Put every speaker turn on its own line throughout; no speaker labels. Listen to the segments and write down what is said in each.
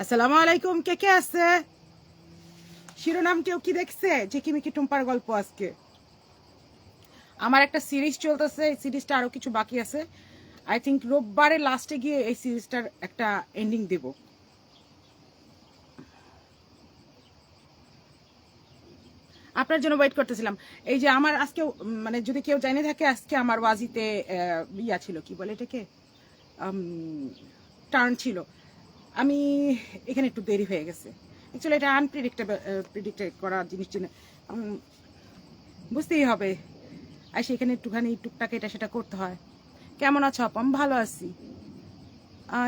আসসালামু আলাইকুম। কে কে আছে? শিরোনাম কেউ কি দেখছে? ঝিকিমিকি টুম্পার গল্প। আজকে আমার একটা সিরিজ চলতেছে, এই সিরিজটা আরো কিছু বাকি আছে। আই থিঙ্ক রোববারে লাস্টে গিয়ে এই সিরিজটার একটা এন্ডিং দেব। আপনার জন্য ওয়েট করতেছিলাম। এই যে আমার আজকে মানে যদি কেউ জানে থাকে, আজকে আমার ওয়াজিতে ইয়া ছিল, কি বলে এটাকে, টার্ন ছিল। আমি এখানে একটু দেরি হয়ে গেছে। অ্যাকচুয়ালি এটা আনপ্রেডিক্টেবল, প্রেডিক্টেড করা জিনিস বুঝতেই হবে। আর সেখানে একটুখানি টুকটাক এটা সেটা করতে হয়। কেমন আছো আপু? আমি ভালো আছি।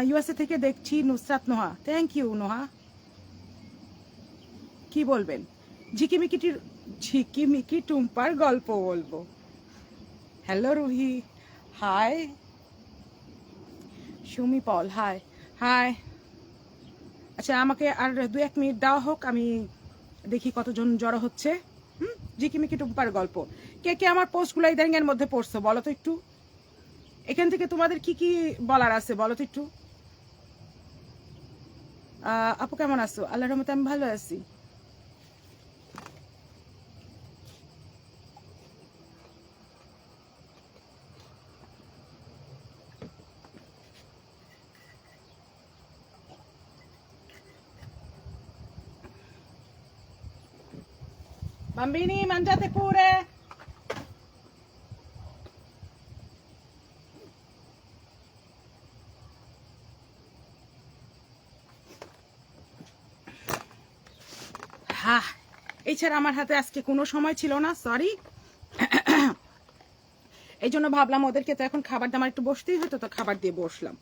ইউএসএ থেকে দেখছি নুসরাত নোহা। Thank you Noha. কি বলবেন? ঝিকিমিকিটির ঝিকিমিকি টুম্পার গল্প বলবো। Hello Ruhi, hi. Sumi Paul, hi. Hi. আচ্ছা, আমাকে আর 2-1 মিনিট দেওয়া হোক, আমি দেখি কতজন জড়ো হচ্ছে। ঝিকিমিকি টুম্পার গল্প। কে কে আমার পোস্টগুলো ইদানিং এর মধ্যে পড়ছো বলো তো একটু। এখান থেকে তোমাদের কি কি বলার আছে বলো তো একটু। আপু কেমন আছো? আল্লাহর রহমতে আমি ভালো আছি। Bambini, mangiate pure. হ্যাঁ, এছাড়া আমার হাতে আজকে কোনো সময় ছিল না, সরি। এই জন্য ভাবলাম ওদেরকে তো এখন খাবার দাবার একটু বসতেই হতো, তো খাবার দিয়ে বসলাম।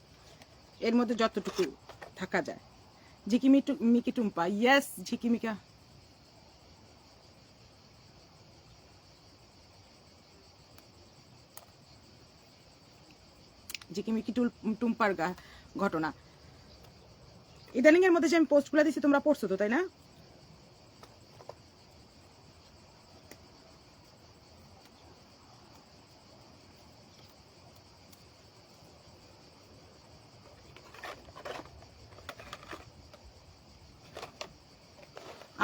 এর মধ্যে যতটুকু থাকা যায়। মিকি টুম্পা, ইয়েস ঝিকিমিকা। ঝিকিমিকি টুম্পার ঘটনা। ইদানিং এর মধ্যে যে আমি পোস্টগুলো দিচ্ছি তোমরা পড়ছো তো, তাই না?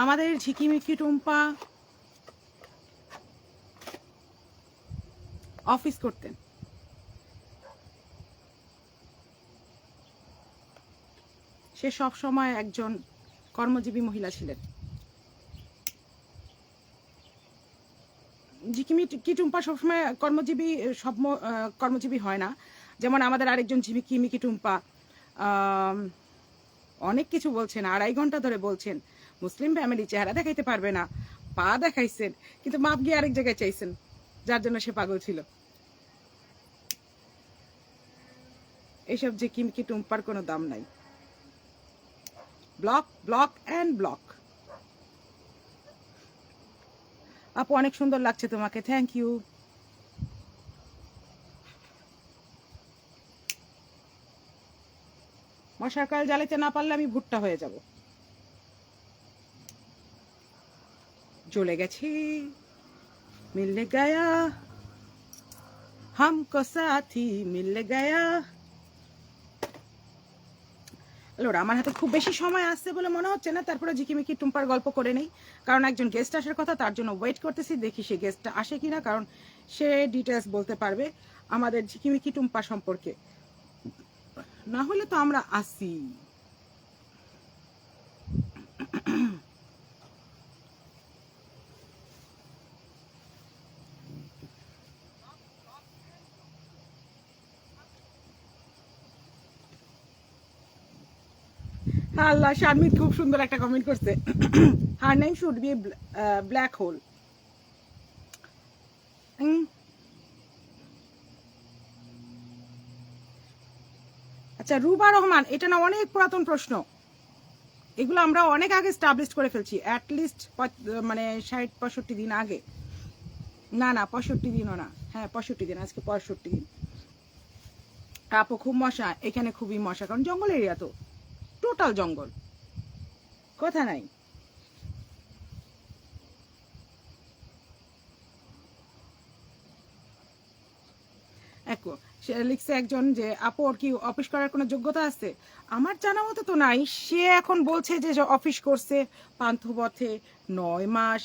আমাদের ঝিকিমিকি টুম্পা অফিস করতেন। সে সব সময় একজন কর্মজীবী মহিলা ছিলেন। ঝিকিমিকি টুম্পা সবসময় কর্মজীবী, কর্মজীবী হয় না। যেমন আমাদের আরেকজন ঝিকিমিকি টুম্পা অনেক কিছু বলছেন, 2.5 ঘন্টা ধরে বলছেন মুসলিম ফ্যামিলি চেহারা দেখাইতে পারবে না, পা দেখাইছেন, কিন্তু মাপ গিয়ে আরেক জায়গায় চাইছেন, যার জন্য সে পাগল ছিল। এইসব ঝিকিমিকি টুম্পার কোনো দাম নাই। Block, block and block. আপু অনেক সুন্দর লাগছে তোমাকে, থ্যাংক ইউ। মশার কয়েল জ্বালাইতে না পারলে আমি ভুট্টা হয়ে যাব। জ্বলে গেছি, মিলনে গায়া হামকো সাথী মিলনে গায়া। আমার হাতে খুব বেশি সময় আসছে বলে মনে হচ্ছে না, তারপরে ঝিকিমিকি টুম্পার গল্প করে নেই। কারণ একজন গেস্ট আসার কথা, তার জন্য ওয়েট করতেছি, দেখি সে গেস্টটা আসে কিনা, কারণ সে ডিটেলস বলতে পারবে আমাদের ঝিকিমিকি টুম্পা সম্পর্কে। না হলে তো আমরা আসি। আল্লাহ, শারমিন খুব সুন্দর একটা কমেন্ট করছে। Her name should be black hole. আচ্ছা, রুবা রহমান, এটা না অনেক পুরাতন প্রশ্ন। এগুলো আমরা অনেক আগে স্টাবলিশ করে ফেলছি, অ্যাটলিস্ট মানে 60-65 দিন আগে। না না, 65 দিনও না। হ্যাঁ 65 দিন, আজকে 65 দিন। আপু খুব মশা এখানে, খুবই মশা, কারণ জঙ্গল এরিয়া তো, টোটাল জঙ্গল, কথা নাই। একো সে লিখছে একজন যে আপু ওর কি অফিস করার কোনো যোগ্যতা আছে? আমার জানা মতো তো নাই। সে এখন বলছে যে অফিস করছে পান্থপথে 9 মাস,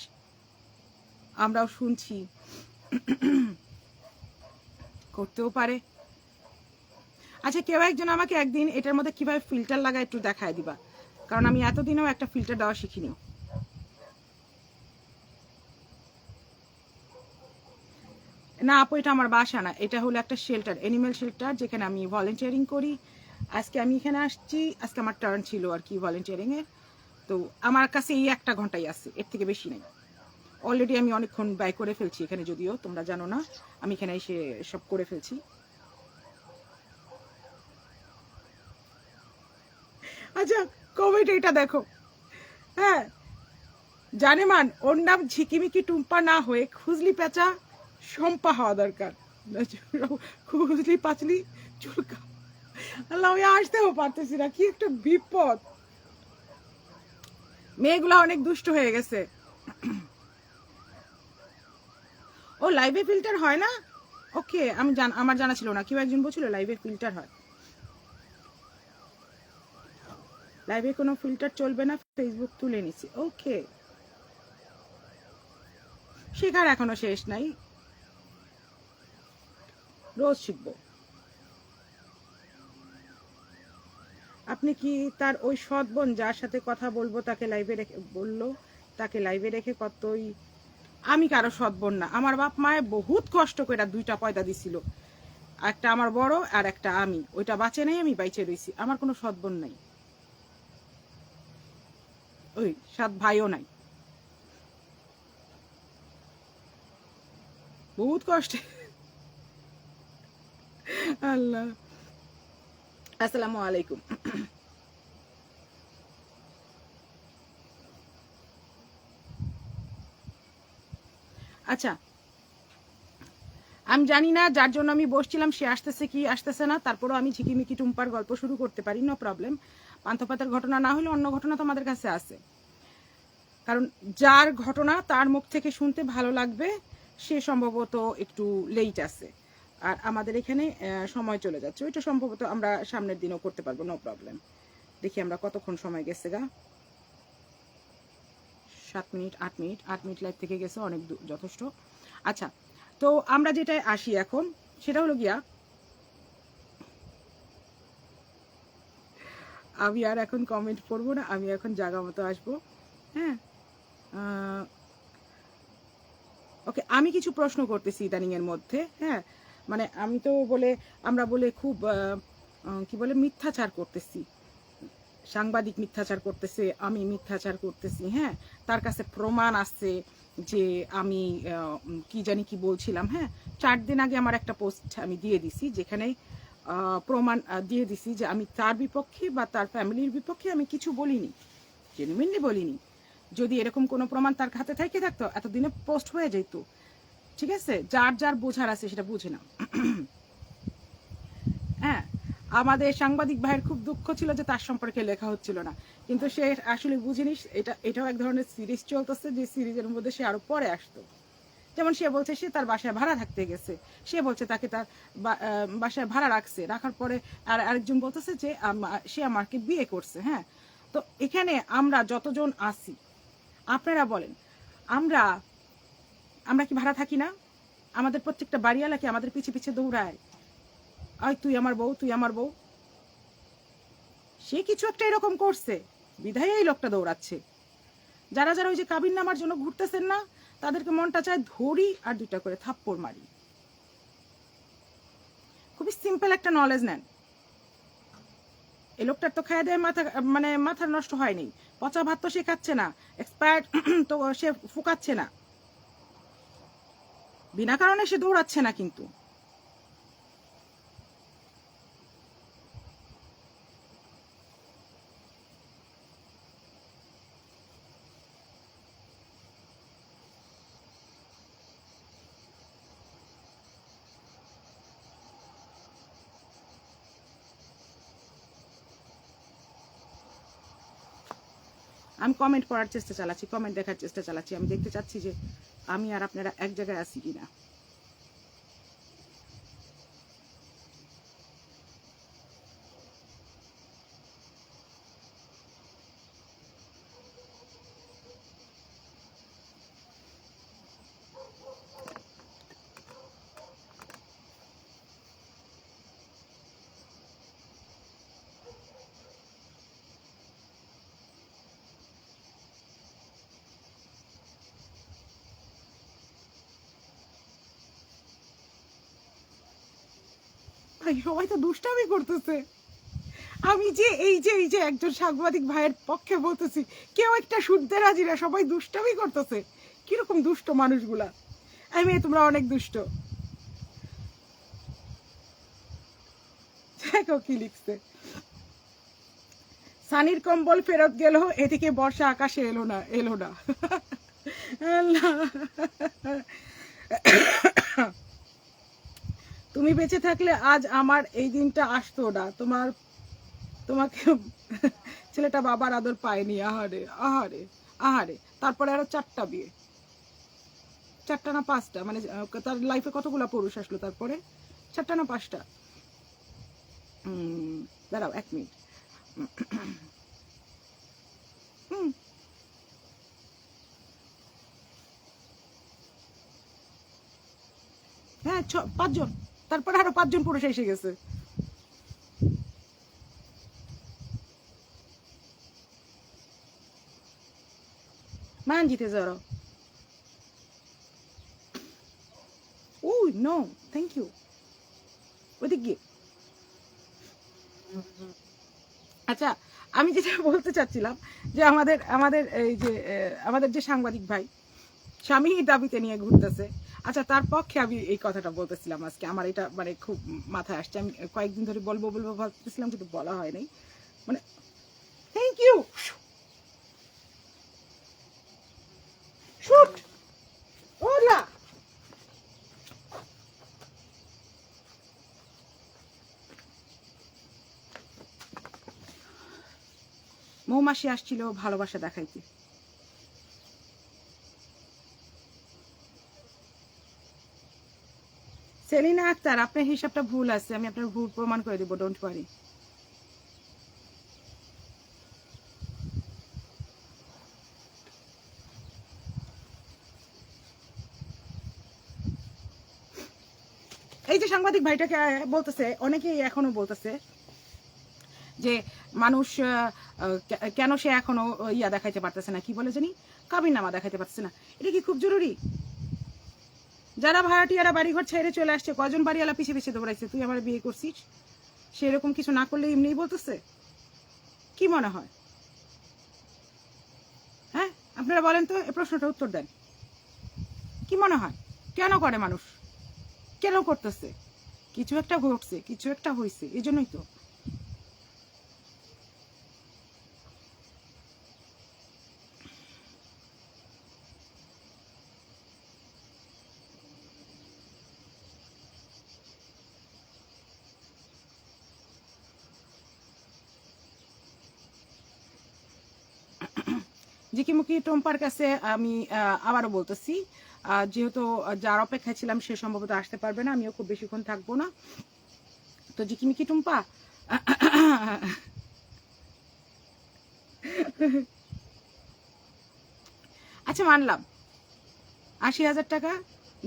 আমরাও শুনছি, করতেও পারে। আচ্ছা, কেউ একজন আমাকে একদিন এটার মধ্যে কিভাবে ফিল্টার লাগায় একটু দেখায় দিবা, কারণ আমি এতদিনেও একটা ফিল্টার দেওয়া শিখিনি। না আপু, এটা আমার বাসা না, এটা হলো একটা শেল্টার, অ্যানিমেল শেল্টার, যেখানে আমি ভলেন্টিয়ারিং করি। আজকে আমি এখানে আসছি, আজকে আমার টার্ন ছিল আর কি ভলেন্টিয়ারিং এর। তো আমার কাছে এই 1 ঘন্টাই আছে, এর থেকে বেশি নেই। অলরেডি আমি অনেকক্ষণ ব্যয় করে ফেলছি এখানে, যদিও তোমরা জানো না আমি এখানে এসে সব করে ফেলছি। আচ্ছা, কমেন্ট এটা দেখো। হ্যাঁ, জানেমান ওর নাম ঝিকিমিকি টুম্পা না হয়ে খুজলি পেঁচা শম্পা হওয়া দরকার। খুজলি পাচলি চুলকা। আল্লাহ, আমি আসতেও পারতেছি না, কি একটা বিপদ। মেয়েগুলা অনেক দুষ্ট হয়ে গেছে। ও লাইভে ফিল্টার হয় না? ওকে, আমার জানা ছিল না, কেউ একজন বলছিল লাইভে ফিল্টার হয়। লাইভে কোনো ফিল্টার চলবে না, ফেসবুক তুলে নিছি। ওকে, শেখার এখনো শেষ নাই, রোজ শিখবো। আপনি কি তার ওই সৎ বোন যার সাথে কথা বলবো তাকে লাইভে রেখে বললো, তাকে লাইভে রেখে কতই? আমি কারো সৎ বোন না। আমার বাপ মায়ে বহুত কষ্ট করে 2টা পয়দা দিছিল, একটা আমার বড় আর একটা আমি, ওইটা বাঁচে নাই, আমি বাইচে রইছি। আমার কোনো সৎ বোন নাই, ওই 7 ভাইও নাই, বহুত কষ্টে। আল্লাহ, আসসালামু আলাইকুম। আচ্ছা, আমি জানি না যার জন্য আমি বসছিলাম সে আসতেছে কি আসতেছে না, তারপরও আমি ঝিকিমিকি টুম্পার গল্প শুরু করতে পারি, নো প্রবলেম। পান্থপাতের ঘটনা না হলে অন্য ঘটনা তো আমাদের কাছে আছে, কারণ যার ঘটনা তার মুখ থেকে শুনতে ভালো লাগবে সে সম্ভবত একটু লেট আছে, আর আমাদের এখানে সময় চলে যাচ্ছে, ওইটা সম্ভবত আমরা সামনের দিনও করতে পারবো, নো প্রবলেম। দেখি আমরা কতক্ষণ সময় গেছে গা। 7 মিনিট, 8 মিনিট, 8 মিনিট লাইভ থেকে গেছে, অনেক যথেষ্ট। আচ্ছা, তো আমরা যেটাই আসি এখন, সেটা হলো গিয়া আমি আর এখন কমেন্ট করবো না, আমি এখন জায়গা মতো আসবো। হ্যাঁ, ওকে, আমি কিছু প্রশ্ন করতেছি ইদানিং এর মধ্যে। হ্যাঁ, মানে আমি তো বলে আমরা বলে খুব কি বলে মিথ্যাচার করতেছি, সাংবাদিক মিথ্যাচার করতেছে, আমি মিথ্যাচার করতেছি। হ্যাঁ, তার কাছে প্রমাণ আছে যে আমি কি জানি কি বলছিলাম। হ্যাঁ, 4 দিন আগে আমার একটা পোস্ট আমি দিয়ে দিছি, যেখানে প্রমাণ দিয়ে দিছি যে আমি তার বিপক্ষে বা তার ফ্যামিলির বিপক্ষে আমি কিছু বলিনি, জেনুইনলি বলিনি। যদি এরকম কোনো প্রমাণ তার হাতে থেকে থাকতো এতদিনে পোস্ট হয়ে যেত। ঠিক আছে, যার যার বোঝার আছে সেটা বুঝে নাও। হ্যাঁ, আমাদের সাংবাদিক ভাইয়ের খুব দুঃখ ছিল যে তার সম্পর্কে লেখা হচ্ছিল না, কিন্তু সে আসলে বুঝিনি এটাও এক ধরনের সিরিজ চলতেছে, যে সিরিজের মধ্যে সে আরো পরে আসতো। যেমন সে বলছে সে তার বাসায় ভাড়া থাকতে গেছে, সে বলছে তাকে তার বাসায় ভাড়া রাখছে, রাখার পরে আর আরেকজন বলতেছে যে সে আমাকে বিয়ে করছে। হ্যাঁ, তো এখানে আমরা যতজন আছি, আপনারা বলেন, আমরা আমরা কি ভাড়া থাকি না? আমাদের প্রত্যেকটা বাড়িওয়ালাকে আমাদের পিছে পিছে দৌড়ায়, আয় তুই আমার বউ, তুই আমার বউ। সে কিছু একটা এরকম করছে বিধায় এই লোকটা দৌড়াচ্ছে। যারা যারা ওই যে কাবিন নামার জন্য ঘুরতেছেন না, তাদেরকে মনটা চায় ধরি আর 2টা করে থাপ্পড় মারি। খুবই সিম্পল একটা নলেজ নেন। এই লোকটার তো খায় দেয় মাথা, মানে মাথা নষ্ট হয়নি, পচা ভাত তো সে খাচ্ছে না, এক্সপায়ার্ড তো সে ফুকাচ্ছে না, বিনা কারণে সে দৌড়াচ্ছে না। কিন্তু আমি কমেন্ট করার চেষ্টা চালাচ্ছি, কমেন্ট দেখার চেষ্টা চালাচ্ছি, আমি দেখতে চাচ্ছি যে আমি আর আপনারা এক জায়গায় আছি কিনা। ভাই সবাই তো দুষ্টামি করতেছে। আমি যে এই যে একজন সাংবাদিক ভাইয়ের পক্ষে বলতেছি, কেউ একটা শুনতে রাজি না, সবাই দুষ্টামি করতেছে। কিরকম দুষ্ট মানুষগুলা। আমি তোমরা অনেক দুষ্ট। দেখো কি লিখছে, সানির কম্বল ফেরত গেল, এদিকে বর্ষা আকাশে এলো না। তুমি বেঁচে থাকলে আজ আমার এই দিনটা আসতো না। তোমাকে ছেলেটা বাবার আদর পায়নি। আহারে আহারে আহারে। তারপরে আরো 4টা বিয়ে, 4টা না 5টা, মানে তার লাইফে কতগুলা পুরুষ আসলো তারপরে? 4টা না 5টা? দাঁড়াও 1 মিনিট। হ্যাঁ 5জন, তারপরে আরো 5জন পুরুষ এসে গেছে। মান জিতে যাও। ও নো থ্যাংক ইউ। ওদিক গিয়ে আচ্ছা, আমি যেটা বলতে চাচ্ছিলাম যে আমাদের আমাদের এই যে আমাদের যে সাংবাদিক ভাই স্বামী দাবিতে নিয়ে ঘুরতেছে। আচ্ছা, তার পক্ষে আমি এই কথাটা বলতেছিলাম আজকে। আমার এটা মানে খুব মাথায় আসছে। আমি কয়েকদিন ধরে বলবো ভাবতেছিলাম, কিন্তু বলা হয় নাই। মানে থ্যাংক ইউ। শুট ওলা মৌমাছি আসছিল ভালোবাসা দেখাইতে। সেলিনা আক্তার, আপনার হিসাবটা ভুল আছে, আমি আপনার ভুল প্রমাণ করে দেবো, ডোন্ট ওয়ারি। এই যে সাংবাদিক ভাইটাকে বলতেছে, অনেকেই এখনো বলতেছে যে মানুষ কেন সে এখনো ইয়া দেখাইতে পারতেছে না, কি বলে জানি, কাবিননামা দেখাইতে পারতেছে না। এটা কি খুব জরুরি? যারা ভাড়াটিয়ারা বাড়িঘর ছেড়ে চলে আসছে, কজন বাড়িওয়ালা পিছিয়ে পিছিয়ে দৌড়াইছে, তুই আমার বিয়ে করছিস? সেরকম কিছু না করলে এমনিই বলতেছে। কি মনে হয়? হ্যাঁ, আপনারা বলেন তো, এই প্রশ্নটা উত্তর দেন। কি মনে হয় কেন করে মানুষ? কেন করতেছে? কিছু একটা ঘটছে, কিছু একটা হয়েছে, এই জন্যই তো। ঝিকিমুকি টম্পার কাছে আমি আবারও বলতেছি, যেহেতু যার অপেক্ষায় ছিলাম সে সম্ভবত আসতে পারবে না, আমিও খুব বেশিক্ষণ থাকবো না। তো ঝিকিমিকি টুম্পা, আচ্ছা মানলাম 80,000 টাকা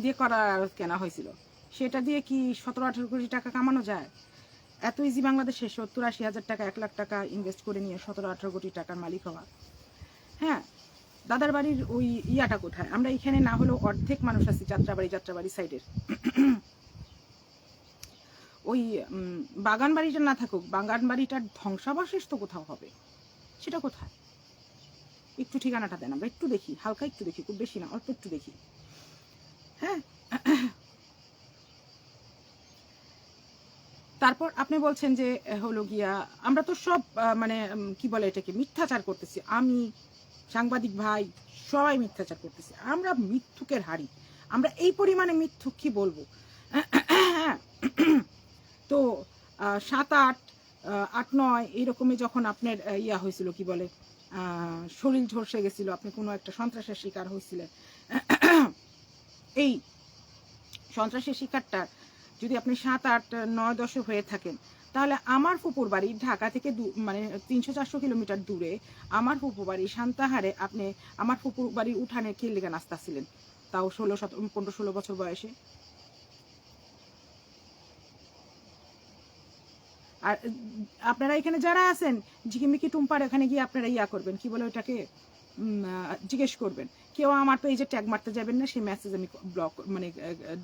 দিয়ে করা কেনা হয়েছিল, সেটা দিয়ে কি 17-18 কোটি টাকা কামানো যায়? এত ইজি বাংলাদেশে 70-80 হাজার টাকা, 1 লাখ টাকা ইনভেস্ট করে নিয়ে 17-18 কোটি টাকার মালিক হওয়া? হ্যাঁ, দাদার বাড়ির ওই ইয়াটা কোথায়? আমরা এখানে না হলেও অর্ধেক মানুষ আছি যাত্রাবাড়ি সাইডের। ওই বাগান বাড়িটা না থাকুক, বাগান বাড়িটার ধ্বংসাবশেষ তো কোথাও হবে, সেটা কোথায়? একটু ঠিকানাটা দেন, আমরা একটু দেখি, হালকা একটু দেখি, খুব বেশি না, অল্প একটু দেখি। হ্যাঁ, তারপর আপনি বলছেন যে হলো গিয়া আমরা তো সব মানে কি বলে এটাকে, মিথ্যাচার করতেছি। আমি, সাংবাদিক ভাই, সবাই মিথ্যাচার করতেছি। আমরা মিথ্যুকের হাড়ি, আমরা এই পরিমাণে মিথ্যুক কি বলবো। তো 7-8, 8-9 এইরকমই যখন আপনার ইয়া হয়েছিল, কি বলে, শরীর ঝলসে গেছিল, আপনি কোনো একটা সন্ত্রাসের শিকার হয়েছিলেন, এই সন্ত্রাসের শিকারটা যদি আপনি 7-8-9-10 হয়ে থাকেন, তাহলে আমার ফুপুর বাড়ি ঢাকা থেকে মানে 300-400 কিলোমিটার দূরে, আমার ফুপুর বাড়ি সান্তাহারে, আপনি আমার ফুপুর বাড়ির উঠানে কি লেগে নাচতেছিলেন, তাও 15-16 বছর বয়সে। আর আপনারা এখানে যারা আছেন, ঝিকিমিকি টুম্পার এখানে গিয়ে আপনারা ইয়া করবেন, কি বলে ওটাকে, জিজ্ঞেস করবেন। কেউ আমার পেজে ট্যাগ মারতে যাবেন না, সেই মেসেজ আমি ব্লক মানে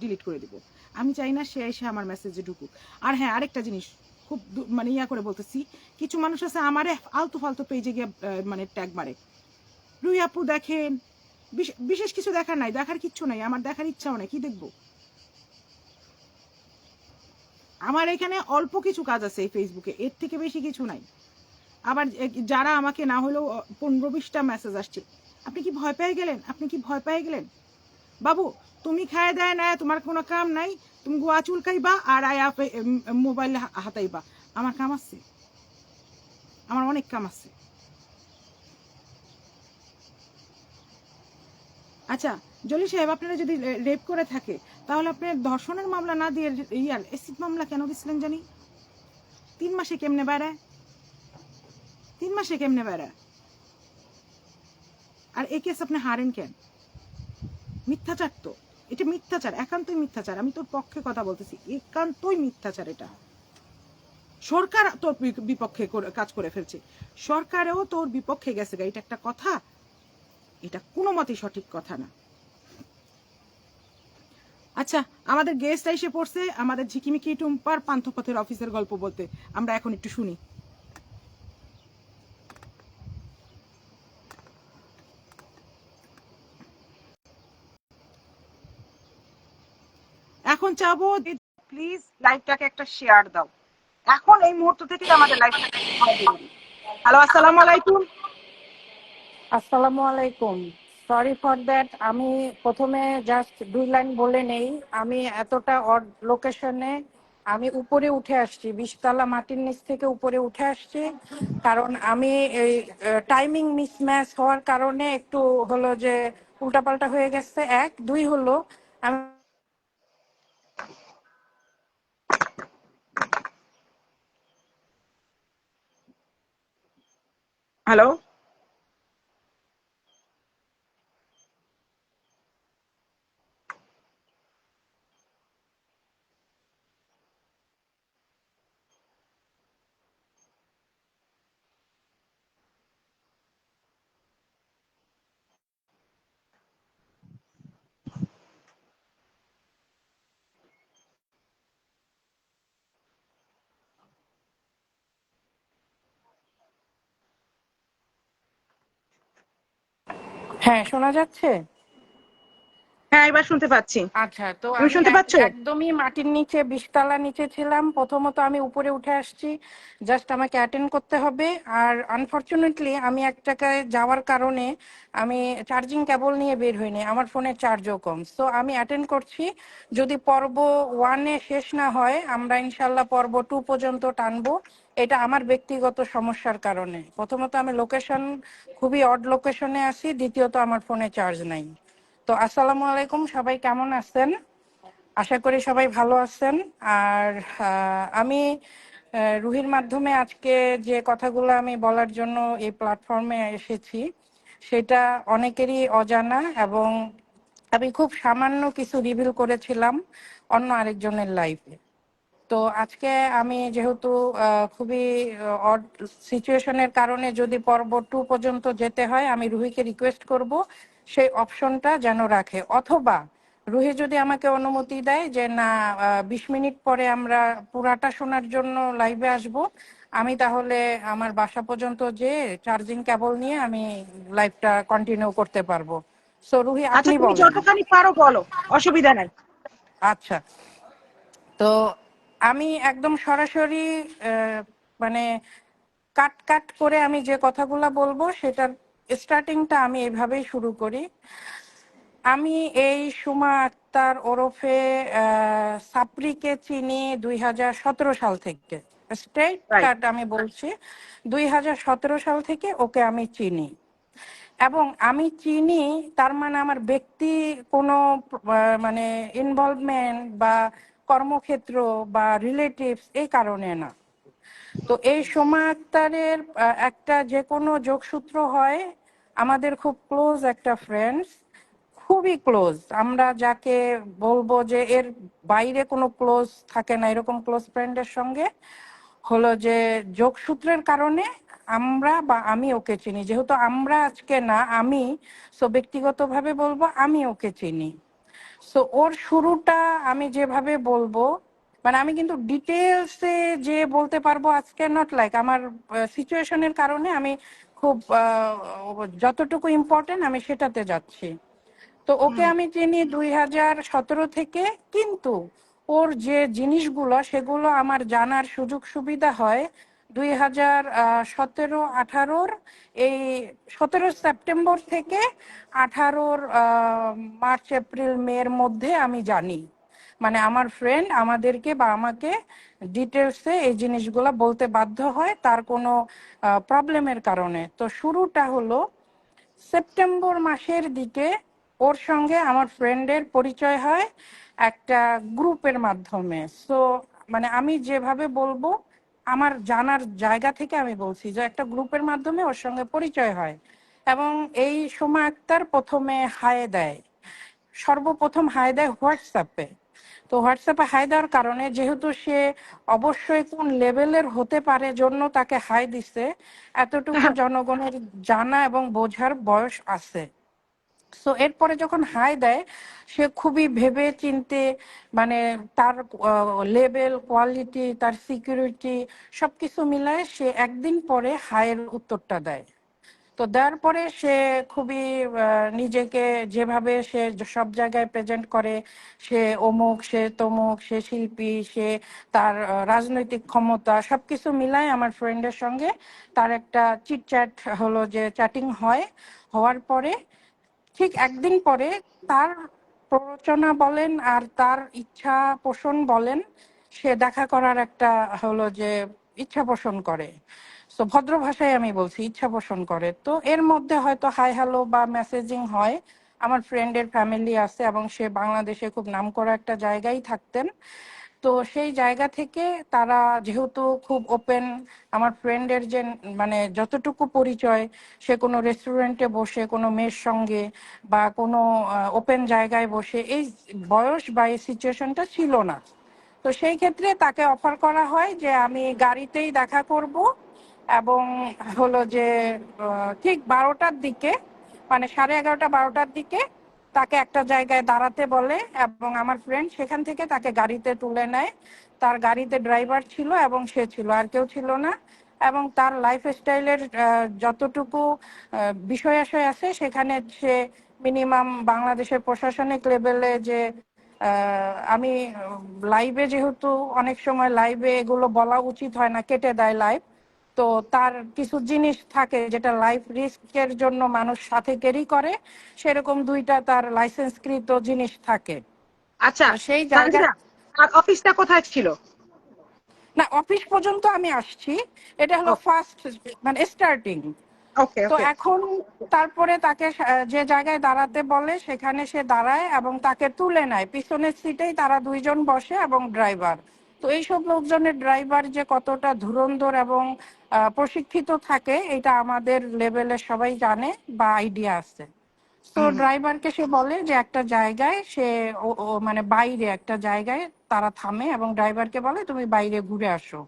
ডিলিট করে দেবো। আমি চাই না সে এসে আমার মেসেজে ঢুকুক। আর হ্যাঁ, আরেকটা জিনিস খুব মানে ইয়া করে বলতেছি, কিছু মানুষ আছে আমারে আলতু ফালতু পেজে গিয়ে মানে ট্যাগ মারে। রুই আপু দেখেন, বিশেষ কিছু দেখার নাই, দেখার কিচ্ছু নাই, আমার দেখার ইচ্ছাও নাই, কি দেখবো? আমার এখানে অল্প কিছু কাজ আছে এই ফেসবুকে, এর থেকে বেশি কিছু নাই। আবার যারা আমাকে না হলেও 15-20টা মেসেজ আসছে, আপনি কি ভয় পেয়ে গেলেন, আপনি কি ভয় পেয়ে গেলেন? বাবু তুমি খায় দেয় না, তোমার কোনো কাম নাই, তুমি গোয়া চুলকাইবা আর আয়া মোবাইল হাতাইবা। আমার কাম আছে, আমার অনেক কাম আছে। আচ্ছা জলি সাহেব, আপনারা যদি রেপ করে থাকে তাহলে আপনি ধর্ষণের মামলা না দিয়ে ইয়ার এসিড মামলা কেন দিছিলেন জানি? 3 মাসে কেমনে বেড়ায়, 3 মাসে কেমনে বেড়ায়? আর এই কেস আপনি হারেন কেন? মিথ্যাচার তো, এটা মিথ্যাচার, একান্তই মিথ্যাচার। আমি তোর পক্ষে কথা বলতেছি, একান্তই মিথ্যাচার। এটা সরকার তোর বিপক্ষে কাজ করে ফেলছে, সরকারেও তোর বিপক্ষে গেছে গা, এটা একটা কথা? এটা কোনো মতেই সঠিক কথা না। আচ্ছা, আমাদের গেস্ট এসে পড়ছে, আমাদের ঝিকিমিকি টুম্পার পান্থপথের অফিসের গল্প বলতে। আমরা এখন একটু শুনি। এখন চাবো প্লিজ লাইভটাকে একটা শেয়ার দাও, এখন এই মুহূর্ত থেকে আমাদের লাইভটাকে। হ্যালো, আসসালামু আলাইকুম।
আসসালামু আলাইকুম। Sorry for that. আমি প্রথমে জাস্ট 2 লাইন বলে নেই। আমি এতটা অড লোকেশনে আমি উপরে উঠে আসছি, 20 তলা মাটির নিচ থেকে উপরে উঠে আসছি, কারণ আমি এই টাইমিং মিসম্যাচ হওয়ার কারণে একটু হলো যে উল্টাপাল্টা হয়ে গেছে। 1 2 হলো আমি
হ্যালো,
হ্যাঁ, শোনা যাচ্ছে?
হ্যাঁ এবার শুনতে পাচ্ছি,
আচ্ছা, তো
তুমি
আমি
শুনতে পাচ্ছো?
একদমই মাটির নিচে 20 তলা নিচে ছিলাম। প্রথমত আমি উপরে উঠে আসছি, জাস্ট আমাকে অ্যাটেন্ড করতে হবে। আর আনফরচুনেটলি আমি এক জায়গায় যাওয়ার কারণে আমি চার্জিং কেবল নিয়ে বের হইনি, আমার ফোনের চার্জও কম। সো আমি অ্যাটেন্ড করছি। যদি পর্ব 1-এ শেষ না হয়, আমরা ইনশাল্লাহ পর্ব 2 পর্যন্ত টানবো। এটা আমার ব্যক্তিগত সমস্যার কারণে। প্রথমত আমি লোকেশন খুবই অড লোকেশনে আছি, দ্বিতীয়ত আমার ফোনে চার্জ নাই। তো আসসালামু আলাইকুম, সবাই কেমন আছেন? আশা করি সবাই ভালো আছেন। আর আমি রুহির মাধ্যমে আজকে যে কথাগুলো আমি বলার জন্য এই প্ল্যাটফর্মে এসেছি, সেটা অনেকেরই অজানা, এবং আমি খুব সামান্য কিছু রিভিল করেছিলাম অন্য আরেকজনের লাইফে। তো আজকে আমি যেহেতু খুবই অড সিচুয়েশনের কারণে যদি পর্ব 2 পর্যন্ত যেতে হয়, আমি রুহিকে রিকোয়েস্ট করব সেই অপশনটা যেন রাখে, অথবা রুহি যদি আমাকে অনুমতি দেয় যে না 20 মিনিট পরে আমরা পুরাটা শোনার জন্য লাইভে আসব, আমি তাহলে আমার বাসা পর্যন্ত যে চার্জিং কেবল নিয়ে আমি লাইভটা কন্টিনিউ করতে পারবো। সো রুহি,
আচ্ছা
আপনি
তুমি
বলেন।
যতখানি পারো বলো, অসুবিধা নাই।
আচ্ছা, তো আমি একদম সরাসরি মানে কাট কাট করে আমি যে কথাগুলো বলবো সেটার স্টার্টিংটা আমি এভাবেই শুরু করি। আমি এই সুমা আক্তার ওরফে সাপরিকে চিনি 2017 সাল থেকে। Straight
right.
কাট আমি বলছি, 2017 সাল থেকে ওকে আমি চিনি। এবং আমি চিনি তার মানে আমার ব্যক্তি কোনো মানে ইনভলভমেন্ট বা কর্মক্ষেত্র বা রিলেটিভস এই কারণে না। তো এই সোমা আক্তারের একটা যে কোনো যোগসূত্র হয়, আমাদের খুব ক্লোজ একটা ফ্রেন্ডস, খুবই ক্লোজ। আমরা যাকে বলবো যে এর বাইরে কোনো ক্লোজ থাকে না, এরকম ক্লোজ ফ্রেন্ডের সঙ্গে হলো যে যোগসূত্রের কারণে আমরা বা আমি ওকে চিনি, যেহেতু আমরা আজকে না আমি, সো ব্যক্তিগতভাবে বলবো আমি ওকে চিনি। সো ওর শুরুটা আমি যেভাবে বলবো, মানে আমি কিন্তু ডিটেলসে যে বলতে পারবো আজকে, নট লাইক আমার সিচুয়েশনের কারণে আমি খুব যতটুকু ইম্পর্টেন্ট আমি সেটাতে যাচ্ছি। তো ওকে
হুম।
আমি চিনি 2017 থেকে, কিন্তু ওর যে জিনিসগুলো সেগুলো আমার জানার সুযোগ সুবিধা হয় 2017-18 এই 17 সেপ্টেম্বর থেকে 18 মার্চ এপ্রিল মের মধ্যে আমি জানি। মানে আমার ফ্রেন্ড আমাদেরকে বা আমাকে ডিটেলসে এই জিনিসগুলো বলতে বাধ্য হয় তার কোনো প্রবলেমের কারণে। তো শুরুটা হলো সেপ্টেম্বর মাসের দিকে ওর সঙ্গে আমার ফ্রেন্ডের পরিচয় হয় একটা গ্রুপের মাধ্যমে। সো মানে আমি যেভাবে বলবো আমার জানার জায়গা থেকে আমি বলছি যে একটা গ্রুপের মাধ্যমে ওর সঙ্গে পরিচয় হয়, এবং এই সময় আক্তার প্রথমে হাই দেয়, সর্বপ্রথম হাই দেয় হোয়াটসঅ্যাপে। তো হোয়াটসঅ্যাপে হাই দেওয়ার কারণে যেহেতু সে অবশ্যই কোন লেভেলের হতে পারে জন্য তাকে হাই দিছে, এতটুকু জনগণের জানা এবং বোঝার বয়স আছে। সো এরপরে যখন হাই দেয় সে খুবই ভেবে চিনতে, মানে তার লেভেল, কোয়ালিটি, তার সিকিউরিটি সবকিছু মিলায় সে একদিন পরে হাইয়ের উত্তরটা দেয়। তো দেওয়ার পরে সে খুবই নিজেকে যেভাবে সে সব জায়গায় প্রেজেন্ট করে, সে অমুক, সে তমুক, সে শিল্পী, সে তার রাজনৈতিক ক্ষমতা সবকিছু মিলায় আমার ফ্রেন্ডের সঙ্গে তার একটা চিটচ্যাট হলো, যে চ্যাটিং হয়। হওয়ার পরে ঠিক একদিন পরে তার প্ররোচনা বলেন আর তার ইচ্ছা পোষণ বলেন, সে দেখা করার একটা হলো যে ইচ্ছা পোষণ করে। সো ভদ্র ভাষায় আমি বলছি ইচ্ছা পোষণ করে। তো এর মধ্যে হয়তো হাই হ্যালো বা মেসেজিং হয়। আমার ফ্রেন্ডের ফ্যামিলি আছে এবং সে বাংলাদেশে খুব নামকরা একটা জায়গায় থাকতেন। তো সেই জায়গা থেকে তারা যেহেতু খুব ওপেন, আমার ফ্রেন্ডের যে মানে যতটুকু পরিচয়, সে কোনো রেস্টুরেন্টে বসে কোনো মেয়ের সঙ্গে বা কোনো ওপেন জায়গায় বসে এই বয়স বা এই সিচুয়েশনটা ছিল না। তো সেই ক্ষেত্রে তাকে অফার করা হয় যে আমি গাড়িতেই দেখা করব, এবং হলো যে ঠিক 12টার দিকে, মানে 11:30-12টার দিকে তাকে একটা জায়গায় দাঁড়াতে বলে, এবং আমার ফ্রেন্ড সেখান থেকে তাকে গাড়িতে তুলে নেয়। তার গাড়িতে ড্রাইভার ছিল এবং সে ছিল, আর কেউ ছিল না। এবং তার লাইফ স্টাইলের যতটুকু বিষয় আশয় আছে সেখানে সে মিনিমাম বাংলাদেশের প্রশাসনিক লেভেলে যে আমি লাইভে, যেহেতু অনেক সময় লাইভে এগুলো বলা উচিত হয় না, কেটে দেয় লাইভ, তো তার কিছু জিনিস থাকে যেটা লাইফ রিস্কের জন্য মানুষ সাথে ক্যারি করে, সেরকম 2টা তার লাইসেন্সকৃত জিনিস থাকে।
আচ্ছা,
তো সেই জায়গা,
তানজিরা, আর অফিসটা কোথায় ছিল?
না অফিস পর্যন্ত আমি আসছি, এটা হলো ফার্স্ট মানে স্টার্টিং।
ওকে
তো
ওকে।
এখন তারপরে তাকে যে জায়গায় দাঁড়াতে বলে সেখানে সে দাঁড়ায় এবং তাকে তুলে নেয়, পিছনের সিটেই তারা দুইজন বসে এবং ড্রাইভার। তো এইসব লোকজনের ড্রাইভার যে কতটা ধুরন্ধর এবং প্রশিক্ষিত থাকে এটা আমাদের লেভেলের সবাই জানে বা আইডিয়া আছে। তো
হুম
ড্রাইভারকে সে বলে যে একটা জায়গায় সে মানে বাইরে একটা জায়গায় তারা থামে এবং ড্রাইভারকে বলে তুমি বাইরে ঘুরে আসো।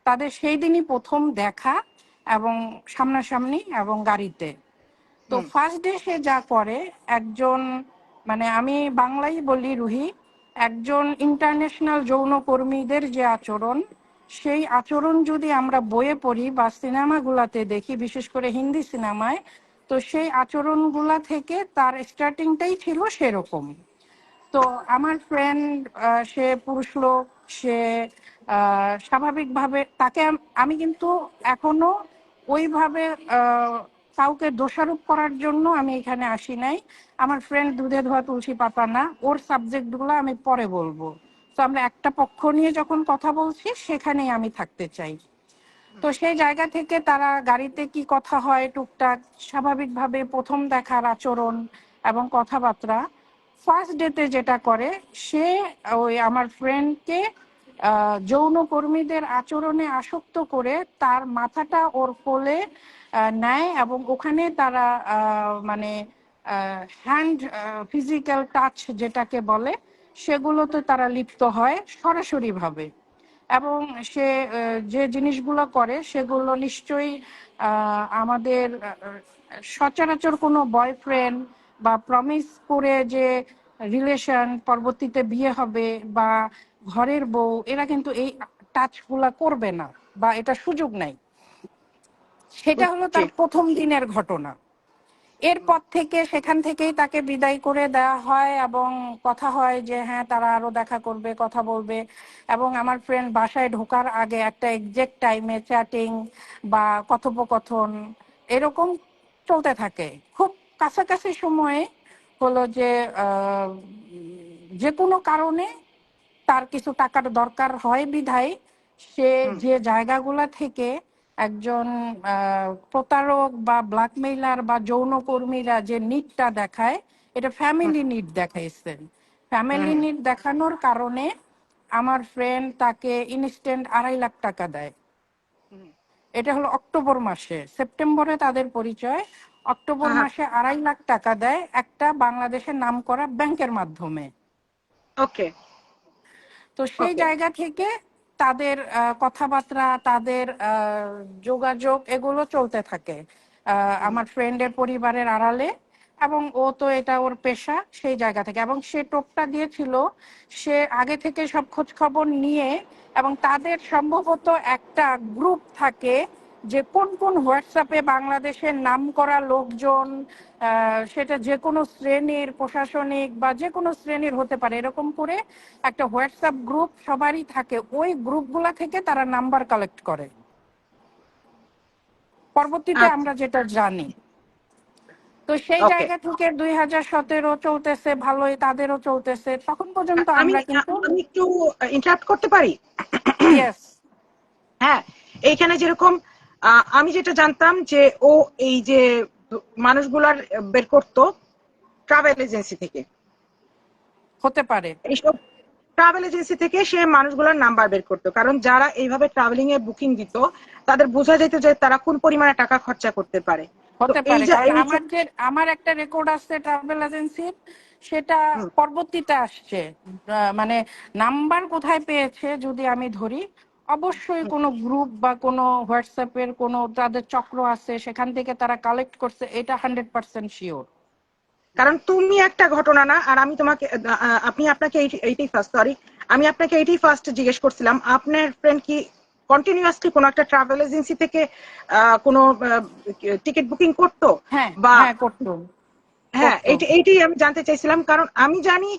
তাদের সেই দিনই প্রথম দেখা এবং সামনাসামনি এবং গাড়িতে। তো
হুম
ফার্স্ট ডে সে যা করে, একজন, মানে আমি বাংলাই বলি রুহি, একজন ইন্টারন্যাশনাল যৌনকর্মীদের যে আচরণ, সেই আচরণ যদি আমরা বইয়ে পড়ি বা সিনেমাগুলাতে দেখি, বিশেষ করে হিন্দি সিনেমায়, তো সেই আচরণগুলা থেকে তার স্টার্টিংটাই ছিল সেরকম। তো আমার ফ্রেন্ড, সে পুরুষ লোক, সে স্বাভাবিকভাবে তাকে আমি কিন্তু এখনো ওইভাবে কাউকে দোষারোপ করার জন্য আমি এখানে আসি নাই। আমার ফ্রেন্ড দুধে ধোয়া তুলসী পাতা না, ওর সাবজেক্টগুলো আমি পরে বলবো। তো আমরা একটা পক্ষ নিয়ে যখন কথা বলছি সেখানেই আমি থাকতে চাই। তো সেই জায়গা থেকে তারা গাড়িতে কি কথা হয় টুকটাক, স্বাভাবিকভাবে প্রথম দেখার আচরণ এবং কথাবার্তা। ফার্স্ট ডেতে যেটা করে, সে ওই আমার ফ্রেন্ডকে যৌনকর্মীদের আচরণে আসক্ত করে তার মাথাটা ওর কোলে নেয়, এবং ওখানে তারা মানে হ্যান্ড ফিজিক্যাল টাচ যেটাকে বলে সেগুলোতে তারা লিপ্ত হয় সরাসরিভাবে। এবং সে যে জিনিসগুলো করে সেগুলো নিশ্চয়ই আমাদের সচরাচর কোনো বয়ফ্রেন্ড বা প্রমিস করে যে রিলেশন পরবর্তীতে বিয়ে হবে বা ঘরের বউ, এরা কিন্তু এই টাচগুলা করবে না বা এটা সুযোগ নাই। সেটা হলো
বুঝছি।
তার প্রথম দিনের ঘটনা। এরপর থেকে সেখান থেকেই তাকে বিদায় করে দেওয়া হয় এবং কথা হয় যে হ্যাঁ তারা আরো দেখা করবে, কথা বলবে। এবং আমার ফ্রেন্ড বাসায় ঢোকার আগে একটা এক্সাক্ট টাইমে চ্যাটিং বা কথোপকথন এরকম চলতে থাকে। খুব কাছাকাছি সময়ে হলো যে যে কোনো কারণে তার কিছু টাকার দরকার হয় বিধায় সে
হুম,
যে জায়গাগুলা থেকে একজন প্রতারক বা ব্ল্যাকমেইলার বা যৌনকর্মীরা যে নিডটা দেখায়, এটা
হুম,
ফ্যামিলি নিড দেখাইছেন। ফ্যামিলি
হুম,
নিড দেখানোর কারণে আমার ফ্রেন্ড তাকে ইনস্ট্যান্ট 2.5 লাখ টাকা দেয়।
হুম।
এটা হলো অক্টোবর মাসে, সেপ্টেম্বরে তাদের পরিচয়, অক্টোবর
হ্যাঁ,
মাসে 2.5 লাখ টাকা দেয় একটা বাংলাদেশের নামকরা ব্যাংকের মাধ্যমে।
ওকে,
তো সেই
ওকে।
জায়গা থেকে তাদের কথাবার্তা, তাদের যোগাযোগ এগুলো চলতে থাকে আমার ফ্রেন্ডের পরিবারের আড়ালে। এবং ও তো এটা ওর পেশা, সেই জায়গা থেকে। এবং সে টোপটা দিয়েছিল সে আগে থেকে সব খোঁজ খবর নিয়ে, এবং তাদের সম্ভবত একটা গ্রুপ থাকে যে কোন কোন হোয়াটসঅ্যাপে বাংলাদেশের নামকরা লোকজন, সেটা যে কোনো শ্রেণীর, প্রশাসনিক বা যে কোনো শ্রেণীর হতে পারে, এরকম করে একটা হোয়াটসঅ্যাপ গ্রুপ সবারই থাকে। ওই গ্রুপগুলা থেকে তারা নাম্বার কালেক্ট করে পরবর্তীতে
আচ্ছা,
আমরা যেটা জানি। তো সেই
ওকে।
জায়গা থেকে 2017 চলতেছে ভালোই, তাদেরও চলতেছে তখন পর্যন্ত
আমি
আমরা কিন্তু।
আমি একটু ইন্টারাপ্ট করতে পারি?
ইয়েস।
হ্যাঁ, এইখানে যেরকম আমি যেটা জানতাম যে ও এই যে মানুষগুলার বের করতো ট্রাভেল এজেন্সি থেকে।
হতে পারে।
এইসব ট্রাভেল এজেন্সি থেকে সে মানুষগুলোর নাম্বার বের করতো, কারণ যারা এইভাবে ট্রাভেলিং এ বুকিং দিত তাদের বোঝা যেত যে তারা কোন পরিমাণে টাকা খরচা করতে পারে। তো
হতে
এই
পারে,
যে
কারণ
এই যে
আমার একটা রেকর্ড আছে ট্রাভেল এজেন্সির, সেটা
হুম,
পরবর্তীতে আসছে। মানে নাম্বার কোথায় পেয়েছে যদি আমি ধরি, অবশ্যই
হুম।
কোনো গ্রুপ বা কোনো হোয়াটসঅ্যাপের কোনো তাদের চক্র আছে, সেখান থেকে তারা কালেক্ট করছে, এটা 100% শিওর।
কারণ তুমি একটা ঘটনা না, আর আমি তোমাকে আপনি আপনাকে এইটাই ফার্স্ট, সরি, আমি আপনাকে এইটাই ফার্স্ট জিজ্ঞেস করছিলাম আপনার ফ্রেন্ড কি কন্টিনিউয়াসলি কোনো একটা ট্রাভেল এজেন্সি থেকে কোনো টিকিট বুকিং করতো
হ্যাঁ,
বা
হ্যাঁ, করতো,
হ্যাঁ,
করতো।
এইটাই আমি জানতে চাইছিলাম, কারণ আমি জানি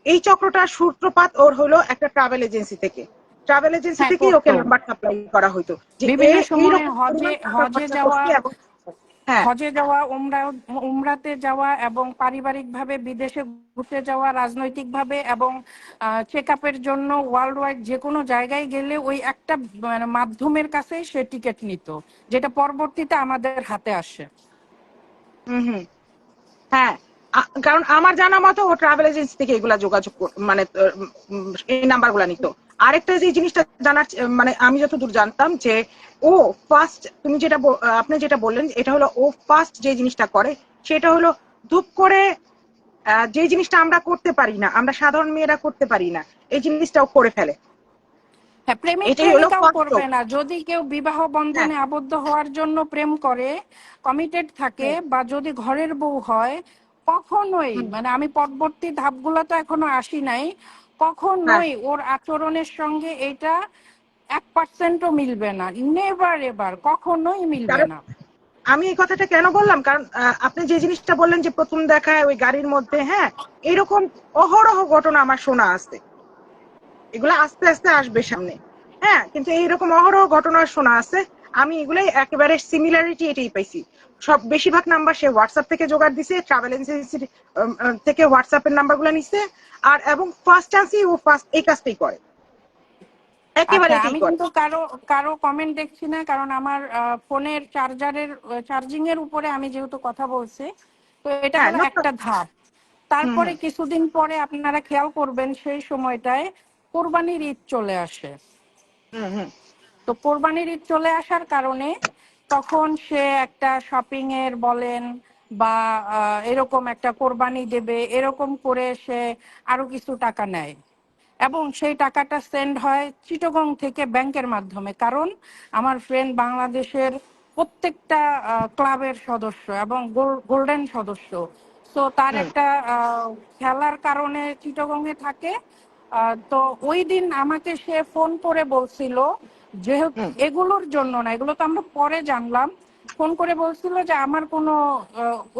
এই চক্রটার সূত্রপাত ওর হলো একটা ট্রাভেল এজেন্সি থেকে। ট্রাভেল এজেন্সি
হ্যাঁ,
থেকেই ওকে
করতো।
নাম্বার সাপ্লাই করা হতো যে
বিভিন্ন সময়ে
এইরকম
হজে
পরিমাণ টাকা
হজে
খরচা
যাওয়া,
করছে এবং হ্যাঁ।
হজে যাওয়া, উমরাতে যাওয়া এবং পারিবারিকভাবে বিদেশে ঘুরতে যাওয়া, রাজনৈতিকভাবে এবং চেক আপের জন্য ওয়ার্ল্ড ওয়াইড যে কোনো জায়গায় গেলে ওই একটা মানে মাধ্যমের কাছেই সে টিকিট নিত, যেটা পরবর্তীতে আমাদের হাতে আসে।
হুম, হুম। হ্যাঁ, কারণ আমার জানা মতো ও ট্রাভেল এজেন্সি থেকে এগুলা যোগাযোগ মানে এই নাম্বার গুলা নিত। আরেকটা যে জিনিসটা জানার মানে আমি যতদূর জানতাম যে ও ফার্স্ট, তুমি যেটা আপনি যেটা বললেন এটা হলো ও ফার্স্ট যে জিনিসটা করে সেটা হলো ধুপ করে যে জিনিসটা আমরা করতে পারি না, আমরা সাধারণ মেয়েরা করতে পারি না, এই জিনিসটাও করে ফেলে।
হ্যাঁ, প্রেমিক
এটাই হলো
প্রেমিকাও
ফার্স্ট
করবে
জব।
না। যদি কেউ বিবাহ
হ্যাঁ,
বন্ধনে আবদ্ধ হওয়ার জন্য প্রেম করে, কমিটেড থাকে,
হুম,
বা যদি ঘরের বউ হয়, কখনোই,
হুম,
মানে আমি পরবর্তী ধাপগুলো তো এখনো আসি নাই,
হ্যাঁ।
কখনোই ওর আচরণের সঙ্গে এটা 1%ও মিলবে না। নেভার এবার, কখনোই মিলবে
কারণ
না।
আমি এই কথাটা কেন বললাম, কারণ আপনি যে জিনিসটা বললেন যে প্রথম দেখায় ওই গাড়ির মধ্যে, হ্যাঁ, এরকম অহরহ ঘটনা আমার শোনা আছে। এগুলো আস্তে আস্তে আসবে সামনে। হ্যাঁ, কিন্তু এইরকম অহরহ ঘটনা শোনা আছে। আমি এগুলাই একেবারে সিমিলারিটি এটাই পাইছি। সব বেশিরভাগ নাম্বার সে হোয়াটসঅ্যাপ থেকে জোগাড় দিছে, ট্রাভেল এজেন্সি থেকে হোয়াটসঅ্যাপের নাম্বার গুলো নিচ্ছে। আর এবং ফার্স্ট চান্সই ও ফার্স্ট এই কাজটাই করে, একেবারে
আচ্ছা,
এটাই
আমি
করে।
কিন্তু কারো কারো কমেন্ট দেখছি না, কারণ আমার ফোনের চার্জিং এর উপরে আমি যেহেতু কথা বলছি। তো এটা
হ্যাঁ,
হলো
নো
একটা
প্রবলেম।
ধাপ।
হুম,
তারপরে
হুম,
কিছুদিন পরে আপনারা খেয়াল করবেন সেই সময়টায় কোরবানির ঈদ চলে আসে।
হুম, হুম।
তো কোরবানির ঈদ চলে আসার কারণে তখন সে একটা শপিং এর বলেন বা এরকম একটা কোরবানি দেবে, এরকম করে সে আরো কিছু টাকা নেয়। এবং সেই টাকাটা সেন্ড হয় চিটাগং থেকে ব্যাংকের মাধ্যমে, কারণ আমার ফ্রেন্ড বাংলাদেশের প্রত্যেকটা ক্লাবের সদস্য এবং গোল্ডেন সদস্য। তো তার
হুম
একটা খেলার কারণে চিটাগংয়ে থাকে। তো ওই দিন আমাকে সে ফোন করে বলছিল, যেহেতু
হুম
এগুলোর জন্য না, এগুলো তো আমরা পরে জানলাম, ফোন করে বলছিল যে আমার কোনো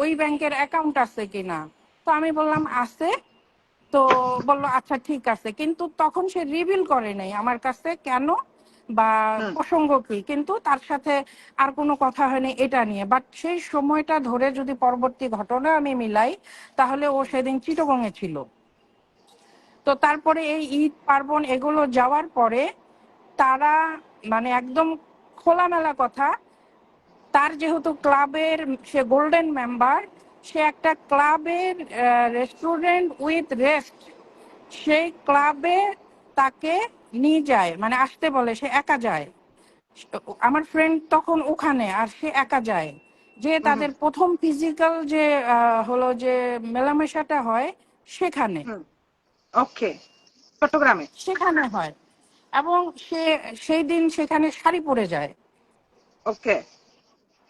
ওই ব্যাংকের অ্যাকাউন্ট আছে কিনা। তো আমি বললাম আছে। তো বললো আচ্ছা ঠিক আছে, কিন্তু তখন সে রিভিল করে নাই আমার কাছে কেন বা
হুম
প্রসঙ্গ কি, কিন্তু তার সাথে আর কোনো কথা হয়নি এটা নিয়ে। বাট সেই সময়টা ধরে যদি পরবর্তী ঘটনা আমি মিলাই, তাহলে ও সেদিন চিটাগংয়ে ছিল। তো তারপরে এই ঈদ পার্বণ এগুলো যাওয়ার পরে তারা মানে একদম খোলামেলা কথা, তার যেহেতু ক্লাবের সে গোল্ডেন মেম্বার, সে একটা ক্লাবের রেস্টুরেন্ট উইথ রেস্ট সেই ক্লাবে তাকে নিয়ে যায়, মানে আসতে বলে, সে একা যায়। আমার ফ্রেন্ড তখন ওখানে আর সে একা যায়, যে
হুম
তাদের প্রথম ফিজিক্যাল যে হলো যে মেলামেশাটা হয় সেখানে
হুম ওকে, চট্টগ্রামে।
সেখানে হয়। এবং সে সেই দিন সেখানে শাড়ি পরে যায়,
ওকে।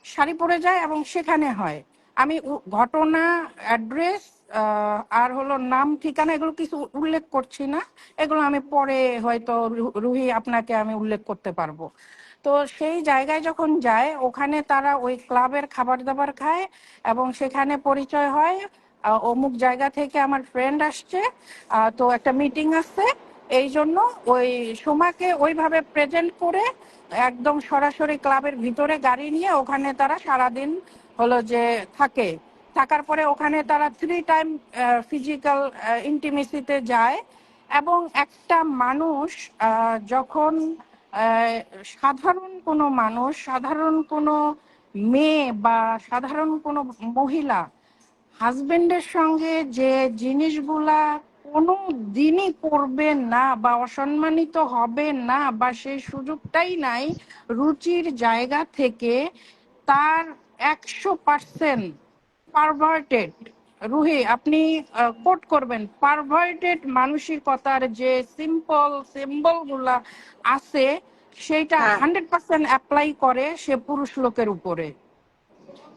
শাড়ি পরে যায় এবং সেখানে হয়। আমি ঘটনা, অ্যাড্রেস আর হলো নাম ঠিকানা এগুলো কিছু উল্লেখ করছি না, এগুলো আমি পরে হয়তো রুহি আপনাকে আমি উল্লেখ করতে পারবো। তো সেই জায়গায় যখন যায়, ওখানে তারা ওই ক্লাবের খাবার দাবার খায় এবং সেখানে পরিচয় হয় অমুক জায়গা থেকে আমার ফ্রেন্ড আসছে, তো একটা মিটিং আছে, এই জন্য ওই সোমাকে ওইভাবে প্রেজেন্ট করে একদম সরাসরি ক্লাবের ভিতরে গাড়ি নিয়ে ওখানে তারা সারাদিন হলো যে থাকে। থাকার পরে ওখানে তারা 3 টাইম ফিজিক্যাল ইন্টিমেসিতে যায়। এবং একটা মানুষ যখন আহ, সাধারণ কোনো মানুষ, সাধারণ কোনো মেয়ে বা সাধারণ কোনো মহিলা হাজবেন্ডের সঙ্গে যে জিনিসগুলা কোনো দিনই করবে না বা অসম্মানিত হবে না বা সেই সুযোগটাই নাই, রুচির জায়গা থেকে তার 100% পারভার্টেড, রুহি আপনি কোট করবেন, পারভার্টেড মানসিকতার যে সিম্বল গুলা আছে, সেইটা
হ্যাঁ
100% অ্যাপ্লাই করে সে পুরুষ লোকের উপরে।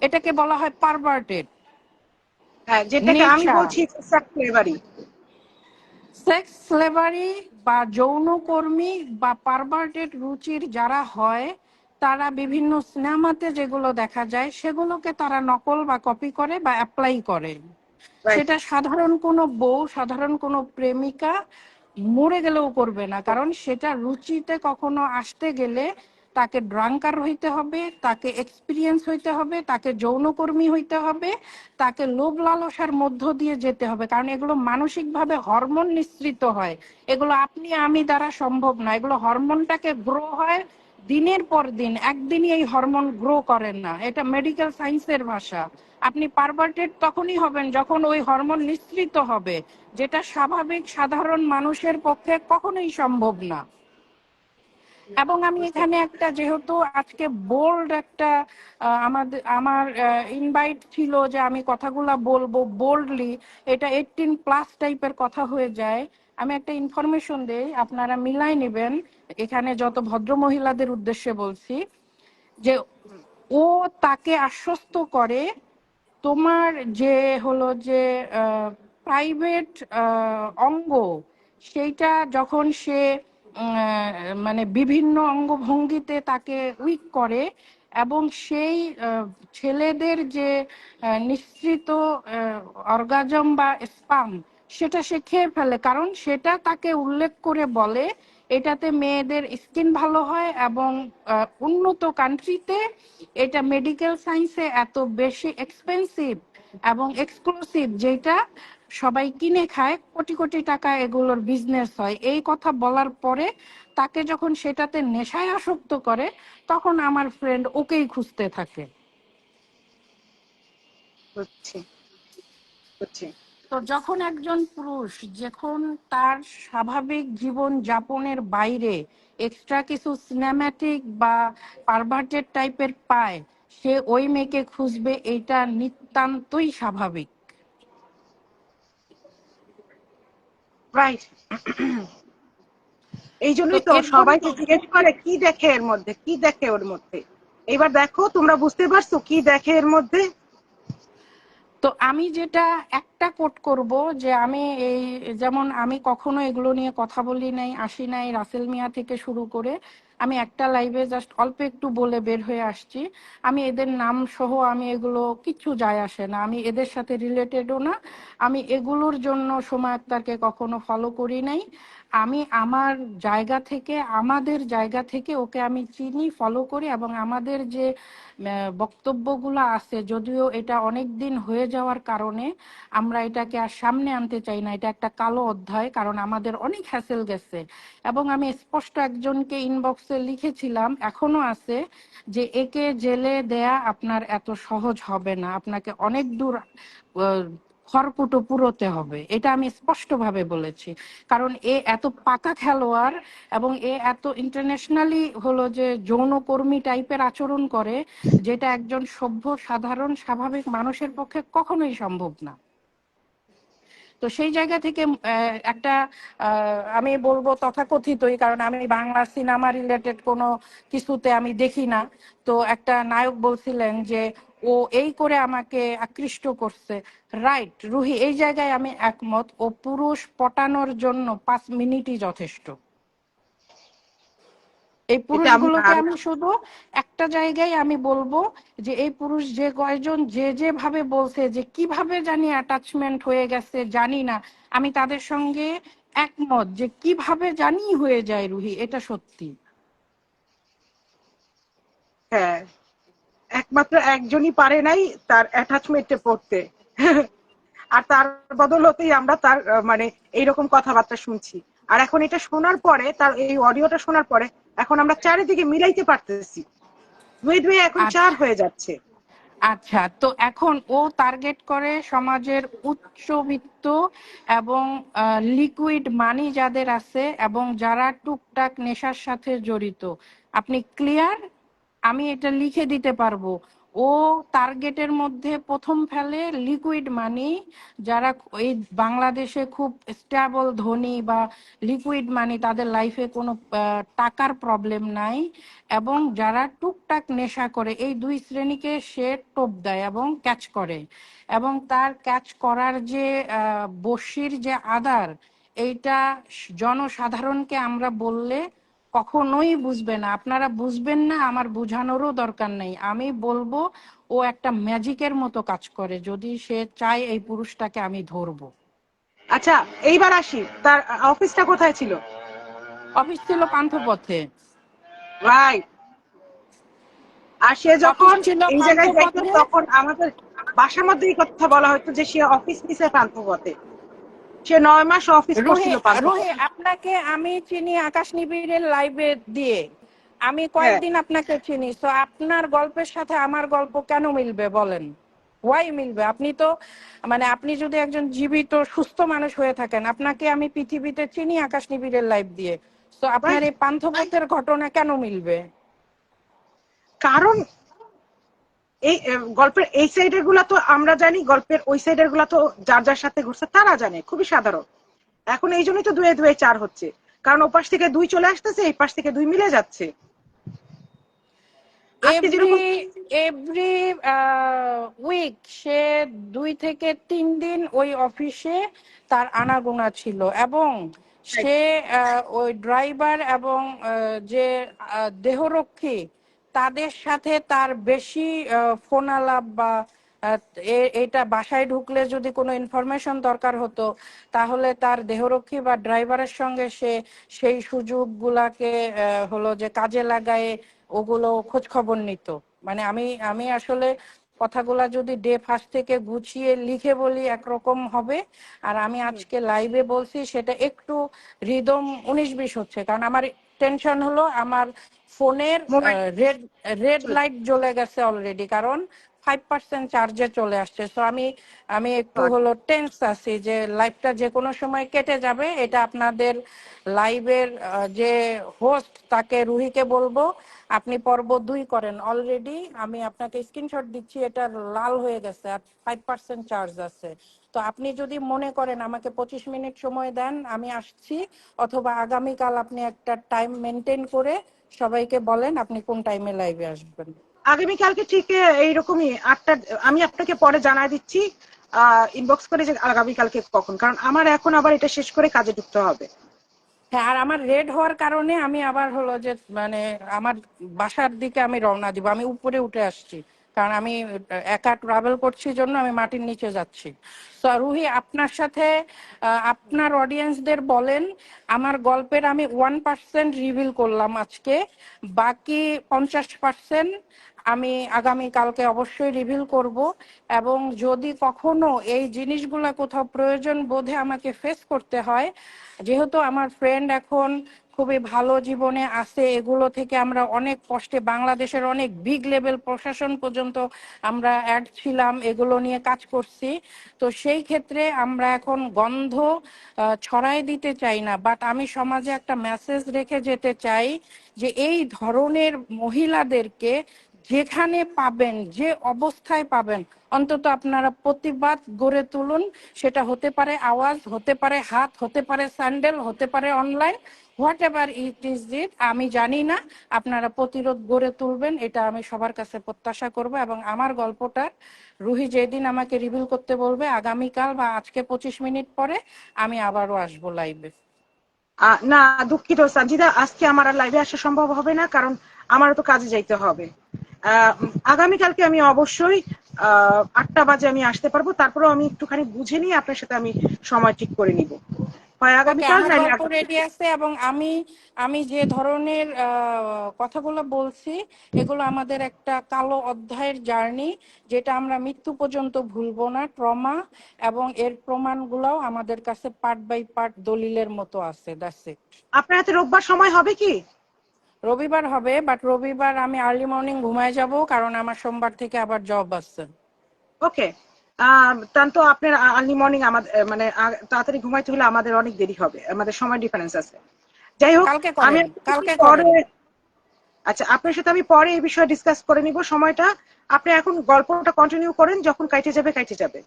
এটাকে বলা হয় পারভার্টেড
হ্যাঁ, যেটাকে আমি
নেচার।
বলছি ফ্লেভারি।
সেক্স স্লেভারি বা যৌনকর্মী বা পারভার্টেড রুচির যারা হয়, তারা বিভিন্ন সিনেমাতে যেগুলো দেখা যায় সেগুলোকে তারা নকল বা কপি করে বা অ্যাপ্লাই করে।
রাইট।
সেটা সাধারণ কোনো বউ, সাধারণ কোনো প্রেমিকা মরে গেলেও করবে না, কারণ সেটা রুচিতে কখনো আসতে গেলে তাকে ড্রাঙ্কার হইতে হবে, তাকে এক্সপিরিয়েন্স হইতে হবে, তাকে যৌনকর্মী হইতে হবে, তাকে লোভ লালসার মধ্য দিয়ে যেতে হবে, কারণ এগুলো মানসিকভাবে হরমোন নিঃসৃত হয়। এগুলো আপনি আমি দ্বারা সম্ভব না, এগুলো হরমোনটাকে গ্রো হয় দিনের পর দিন, একদিনই এই হরমোন গ্রো করেন না, এটা মেডিকেল সায়েন্সের ভাষা। আপনি পারভার্টেড তখনই হবেন যখন ওই হরমোন নিঃসৃত হবে, যেটা স্বাভাবিক সাধারণ মানুষের পক্ষে কখনোই সম্ভব না। এবং আমি
বুঝতে
এখানে একটা, যেহেতু আজকে বোল্ড একটা আমার ইনভাইট ছিল যে আমি কথাগুলা বলবো বোল্ডলি, এটা 18+ টাইপের কথা হয়ে যায়। আমি একটা ইনফরমেশন দেই, আপনারা মিলাই নেবেন, এখানে যত ভদ্র মহিলাদের উদ্দেশ্যে বলছি, যে ও তাকে আশ্বস্ত করে তোমার যে হলো যে প্রাইভেট অঙ্গ, সেইটা যখন সে মানে বিভিন্ন অঙ্গভঙ্গিতে তাকে উইক করে এবং সেই ছেলেদের যে নিঃসৃত অর্গাজম বা স্পাম, সেটা সে খেয়ে ফেলে, কারণ সেটা তাকে উল্লেখ করে বলে এটাতে মেয়েদের স্কিন ভালো হয় এবং উন্নত কান্ট্রিতে এটা মেডিকেল সায়েন্সে এত বেশি এক্সপেন্সিভ এবং এক্সক্লুসিভ, যেটা সবাই কিনে খায়, কোটি কোটি টাকা এগুলোর বিজনেস হয়। এই কথা বলার পরে তাকে যখন সেটাতে নেশায় আসক্ত করে, তখন আমার ফ্রেন্ড ওকেই খুঁজতে থাকে।
হচ্ছে হচ্ছে।
তো যখন একজন পুরুষ যখন তার স্বাভাবিক জীবন যাপনের বাইরে এক্সট্রা কিছু সিনেম্যাটিক বা পারভার্টেড টাইপের পায়, সে ওই মেয়েকে খুঁজবে, এটা নিতান্তই স্বাভাবিক।
রাইট। এই
তো
জন্যই তো
এর জন্য
সবাইকে জিজ্ঞেস করে কি দেখে এর মধ্যে, কি দেখে ওর মধ্যে। এবার দেখো তোমরা বুঝতে পারছো কি দেখে এর মধ্যে।
তো আমি যেটা একটা কোট করব, যে আমি এই, যেমন আমি কখনো এগুলো নিয়ে কথা বলি নাই, আসি নাই, রাসেল মিয়া থেকে শুরু করে আমি একটা লাইভে জাস্ট অল্প একটু বলে বের হয়ে আসছি। আমি এদের নাম সহ আমি এগুলো কিচ্ছু যায় আসে না, আমি এদের সাথে রিলেটেডও না, আমি এগুলোর জন্য সময় আক্তারকে কখনো ফলো করি নাই। আমি আমার জায়গা থেকে, আমাদের জায়গা থেকে ওকে আমি চিনি, ফলো করি, এবং আমাদের যে বক্তব্যগুলো আছে, যদিও এটা অনেক দিন হয়ে যাওয়ার কারণে আমরা এটাকে আর সামনে আনতে চাই না, এটা একটা কালো অধ্যায়, কারণ আমাদের অনেক হ্যাসেল গেছে। এবং আমি স্পষ্ট একজনকে ইনবক্সে লিখেছিলাম, এখনো আছে, যে একে জেলে দেয়া আপনার এত সহজ হবে না, আপনাকে অনেক দূর খড়কুটো পুরোতে হবে, এটা আমি স্পষ্টভাবে বলেছি। কারণ এ এত পাকা খেলোয়াড় এবং এ এত ইন্টারন্যাশনালি হলো যে যৌনকর্মী টাইপের আচরণ করে, যেটা একজন সভ্য সাধারণ স্বাভাবিক মানুষের পক্ষে কখনোই সম্ভব না। তো সেই জায়গা থেকে একটা আমি বলবো তথাকথিতই, কারণ আমি বাংলা সিনেমা রিলেটেড কোনো কিছুতে আমি দেখি না, তো একটা নায়ক বলছিলেন যে ও এই করে আমাকে আকৃষ্ট করছে। রাইট রুহি, এই জায়গায় আমি একমত, ও পুরুষ পটানোর জন্য 5 মিনিটই যথেষ্ট। এই
এটা
পুরুষগুলোকে আমি শুধু একটা জায়গায় আমি বলবো, যে এই পুরুষ যে কয়জন যে যেভাবে বলছে যে কিভাবে জানি অ্যাটাচমেন্ট হয়ে গেছে জানি না, আমি তাদের সঙ্গে একমত যে কিভাবে জানি হয়ে যায় রুহি, এটা সত্যি।
হ্যাঁ, একমাত্র একজনই পারে নাই তার অ্যাটাচমেন্টে পড়তে। আর তার বদলতেই আমরা তার মানে এইরকম কথাবার্তা শুনছি। আর এখন এটা শোনার পরে, তার এই অডিওটা শোনার পরে এখন আমরা চারিদিকে মিলাইতে পারতেছি, দুই দুই এখন
আচ্ছা
4 হয়ে যাচ্ছে।
আচ্ছা, তো এখন ও টার্গেট করে সমাজের উচ্চবিত্ত এবং লিকুইড মানি যাদের আছে এবং যারা টুকটাক নেশার সাথে জড়িত। আপনি ক্লিয়ার? আমি এটা লিখে দিতে পারবো। ও টার্গেটের মধ্যে প্রথম ফেলে লিকুইড মানি, যারা এই বাংলাদেশে খুব স্টেবল ধনী বা লিকুইড মানি, তাদের লাইফে কোনো টাকার প্রবলেম নাই, এবং যারা টুকটাক নেশা করে, এই দুই শ্রেণীকে সে টোপ দেয় এবং ক্যাচ করে। এবং তার ক্যাচ করার যে বড়শির যে আদার, এইটা জনসাধারণকে আমরা বললে কখনোই বুঝবে না, আপনারা বুঝবেন না, আমার বোঝানোরও দরকার নেই। আমি বলবো ও একটা ম্যাজিকের মতো কাজ করে, যদি সে চায় এই পুরুষটাকে আমি ধরবো।
আচ্ছা, এইবার আসি, তার অফিসটা কোথায় ছিল?
অফিস ছিল পান্থপথে।
রাইট। আর সে
অফিস
যখন
ছিল
এই জায়গায় যাইতো
পান্থপথে।
তখন আমাদের বাসার মধ্যে এই কথা বলা হতো যে সে অফিস নিছে পান্থপথে। সে 9 মাস অফিস
রুহি
করছিল
রুহি,
পান্থপথে।
আপনাকে আমি চিনি আকাশ নিবিড়ের লাইভে দিয়ে, আমি
হ্যাঁ,
কয়েকদিন আপনাকে চিনি, তো আপনার গল্পের সাথে আমার গল্প কেন মিলবে বলেন? ওয়াই মিলবে? আপনি তো মানে আপনি যদি একজন জীবিত সুস্থ মানুষ হয়ে থাকেন, আপনাকে আমি পৃথিবীতে চিনি আকাশ নিবিড়ের লাইভ দিয়ে, তো আপনার
রাইট।
এই পান্থপথের ঘটনা কেন মিলবে?
কারণ এই গল্পের এই সাইডের গুলা তো আমরা জানি, গল্পের ওই সাইডের গুলা তো যার যার সাথে ঘুরছে তারা জানে, খুবই সাধারণ। এখন এই জন্যই তো দুয়ে দুয়ে 4 হচ্ছে, কারণ ওপাশ থেকে 2 চলে আসতেছে, এই পাশ থেকে 2 মিলে যাচ্ছে। আজকে
এভরি
যেরকম
এভরি উইক সে 2 থেকে 3 দিন ওই অফিসে তার আনাগোনা ছিল, এবং সে ওই ড্রাইভার এবং যে দেহরক্ষী, তাদের সাথে তার বেশি ফোন আলাপ বা আহ, এটা বাসায় ঢুকলে যদি কোনো ইনফরমেশন দরকার হতো, তাহলে তার দেহরক্ষী বা ড্রাইভারের সঙ্গে সে সেই সুযোগগুলাকে হলো যে কাজে লাগায় ওগুলো খোঁজ খবর নিত। মানে আমি আমি আসলে কথাগুলা যদি ডে ফার্স্ট থেকে গুছিয়ে লিখে বলি একরকম হবে, আর আমি আজকে লাইভে বলছি সেটা একটু রিদম 19-20 হচ্ছে, কারণ আমার টেনশন হলো আমার ফোনের
মোবাইল
রেড রেড
চলে।
লাইট জ্বলে গেছে অলরেডি, কারণ 5% চার্জে চলে আসছে। সো আমি আমি একটু হলো টেন্স আছি যে লাইভটা যে কোনো সময় কেটে যাবে। এটা আপনাদের লাইভের যে হোস্ট তাকে রুহিকে বলবো আপনি পর্ব 2 করেন। অলরেডি আমি আপনাকে স্ক্রিনশট দিচ্ছি, এটা লাল হয়ে গেছে আর 5% চার্জ আছে। তো আপনি যদি মনে করেন আমাকে 25 মিনিট সময় দেন আমি আসছি, অথবা আগামীকাল আপনি একটা টাইম মেনটেন করে সবাইকে বলেন আপনি কোন টাইমে লাইভে আসবেন।
আগামীকালকে ঠিক এইরকমই 8টা। আমি আপনাকে পরে জানাই দিচ্ছি ইনবক্স করে যে আগামীকালকে কখন, কারণ আমার এখন আবার এটা শেষ করে কাজে ঢুকতে হবে।
হ্যাঁ, আর আমার রেড হওয়ার কারণে আমি আবার হলো যে মানে আমার বাসার দিকে আমি রওনা দিব। আমি উপরে উঠে আসছি কারণ আমি একা ট্রাভেল করছি জন্য আমি মাটির নিচে যাচ্ছি। তো রুহি, আপনার সাথে আপনার অডিয়েন্সদের বলেন আমার গল্পের আমি 1% রিভিল করলাম আজকে, বাকি 50% আমি আগামী কালকে অবশ্যই রিভিল করব। এবং যদি কখনো এই জিনিসগুলো কোথাও প্রয়োজন বোধে আমাকে ফেস করতে হয়, যেহেতু আমার ফ্রেন্ড এখন খুবই ভালো জীবনে আছে, এগুলো থেকে আমরা অনেক কষ্টে বাংলাদেশের অনেক বিগ লেভেল প্রশাসন পর্যন্ত আমরা অ্যাড ছিলাম, এগুলো নিয়ে কাজ করছি। তো সেই ক্ষেত্রে আমরা এখন গন্ধ ছড়াই দিতে চাই না, বাট আমি সমাজে একটা মেসেজ রেখে যেতে চাই যে এই ধরনের মহিলাদেরকে যেখানে পাবেন, যে অবস্থায় পাবেন, অন্তত আপনারা প্রতিবাদ গড়ে তুলুন। সেটা হতে পারে আওয়াজ, হতে পারে হাত, হতে পারে স্যান্ডেল, হতে পারে online, what ever it is it, আমি জানি না। আপনারা প্রতিরোধ গড়ে তুলবেন, এটা আমি সবার কাছে প্রত্যাশা করব। এবং আমার গল্পটা রুহি যেদিন আমাকে রিভিল করতে বলবে আগামীকাল বা আজকে 25 মিনিট পরে, আমি আবারও আসবো লাইভে।
না, দুঃখিত সাজিদা, আজকে আমার আর লাইভে আসা সম্ভব হবে না, কারণ আমারও তো কাজে যাইতে হবে। আগামীকালকে আমি অবশ্যই 8টা বাজে আমি আসতে পারবো। তারপরেও আমি একটুখানি বুঝে নিয়ে আপনার সাথে আমি সময় ঠিক করে নিব, হয়
ওকে,
আগামীকাল
আমার
নাইলে
গল্প রেডি আছে। এবং আমি আমি যে ধরনের কথাগুলো বলছি এগুলো আমাদের একটা কালো অধ্যায়ের জার্নি, যেটা আমরা মৃত্যু পর্যন্ত ভুলবো না, ট্রমা। এবং এর প্রমাণগুলোও আমাদের কাছে পার্ট বাই পার্ট দলিলের মতো আছে। That's it.
আপনার হাতে রোববার সময় হবে কি?
রবিবার হবে, বাট রবিবার আমি আর্লি মর্নিং ঘুমায় যাব কারণ আমার সোমবার থেকে আবার জব আছে।
ওকে, তাহলে তো আপনার আর্লি মর্নিং আমাদের মানে তাড়াতাড়ি ঘুমাইতে হলে আমাদের অনেক দেরি হবে, আমাদের সময় ডিফারেন্স আছে। যাই হোক,
কালকে
আমি
করেন,
একটু
কালকে
পরে,
করেন।
আচ্ছা আপনার সাথে আমি পরে এই বিষয়ে ডিসকাস করে নিব সময়টা। আপনি এখন গল্পটা কন্টিনিউ করেন, যখন কাইটে যাবে কাইটে যাবে।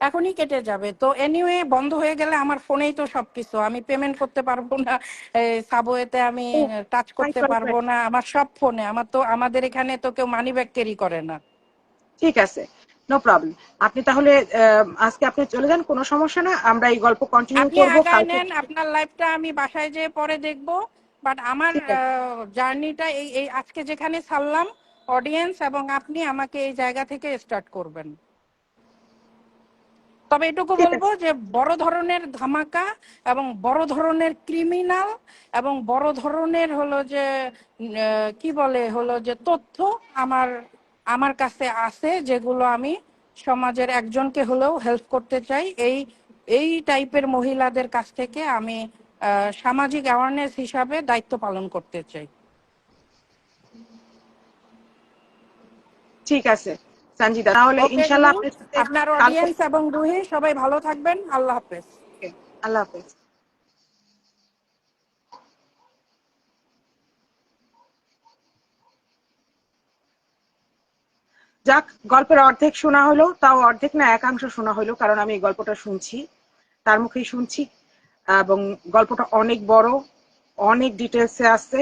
এখনই কেটে যাবে তো। এনিওয়ে বন্ধ হয়ে গেলে আমার ফোনেই তো সবকিছু, আমি পেমেন্ট করতে পারবো না, সাবওয়েতে আমি টাচ করতে পারবো না, আমার সব ফোনে। আমার তো, আমাদের এখানে তো কেউ মানি ব্যাগ ক্যারি করে না।
ঠিক আছে, নো প্রবলেম। আপনি তাহলে আজকে আপনি চলে যান, কোনো সমস্যা না, আমরা এই গল্প কন্টিনিউ
আপনি
করব
আগায়
কালকে।
নেন, আপনার লাইফটা আমি বাসায় যেয়ে পরে দেখবো। বাট আমার
ঠিক আছে,
জার্নিটা এই এই আজকে যেখানে ছাড়লাম, অডিয়েন্স এবং আপনি আমাকে এই জায়গা থেকে স্টার্ট করবেন। তবে এটুকু
ঠিক
বলবো
আছে।
যে বড় ধরনের ধামাকা এবং বড় ধরনের ক্রিমিনাল এবং বড় ধরনের হলো যে কি বলে হলো যে তথ্য আমার আমার কাছে আছে, যেগুলো আমি সমাজের একজনকে হলেও হেল্প করতে চাই। এই এই টাইপের মহিলাদের কাছ থেকে আমি সামাজিক অ্যাওয়ারনেস হিসাবে দায়িত্ব পালন করতে চাই।
ঠিক আছে সঞ্জিদা, তাহলে
ওকে
ইনশাল্লাহ
রুহি,
আপনার সাথে
আপনার
কালকে।
অডিয়েন্স এবং রুহি সবাই ভালো থাকবেন। আল্লাহ হাফেজ।
Okay, আল্লাহ হাফেজ। যাক, গল্পের অর্ধেক শোনা হলো, তাও অর্ধেক না, একাংশ শোনা হলো, কারণ আমি এই গল্পটা শুনছি, তার মুখেই শুনছি। এবং গল্পটা অনেক বড়, অনেক ডিটেলসে আছে,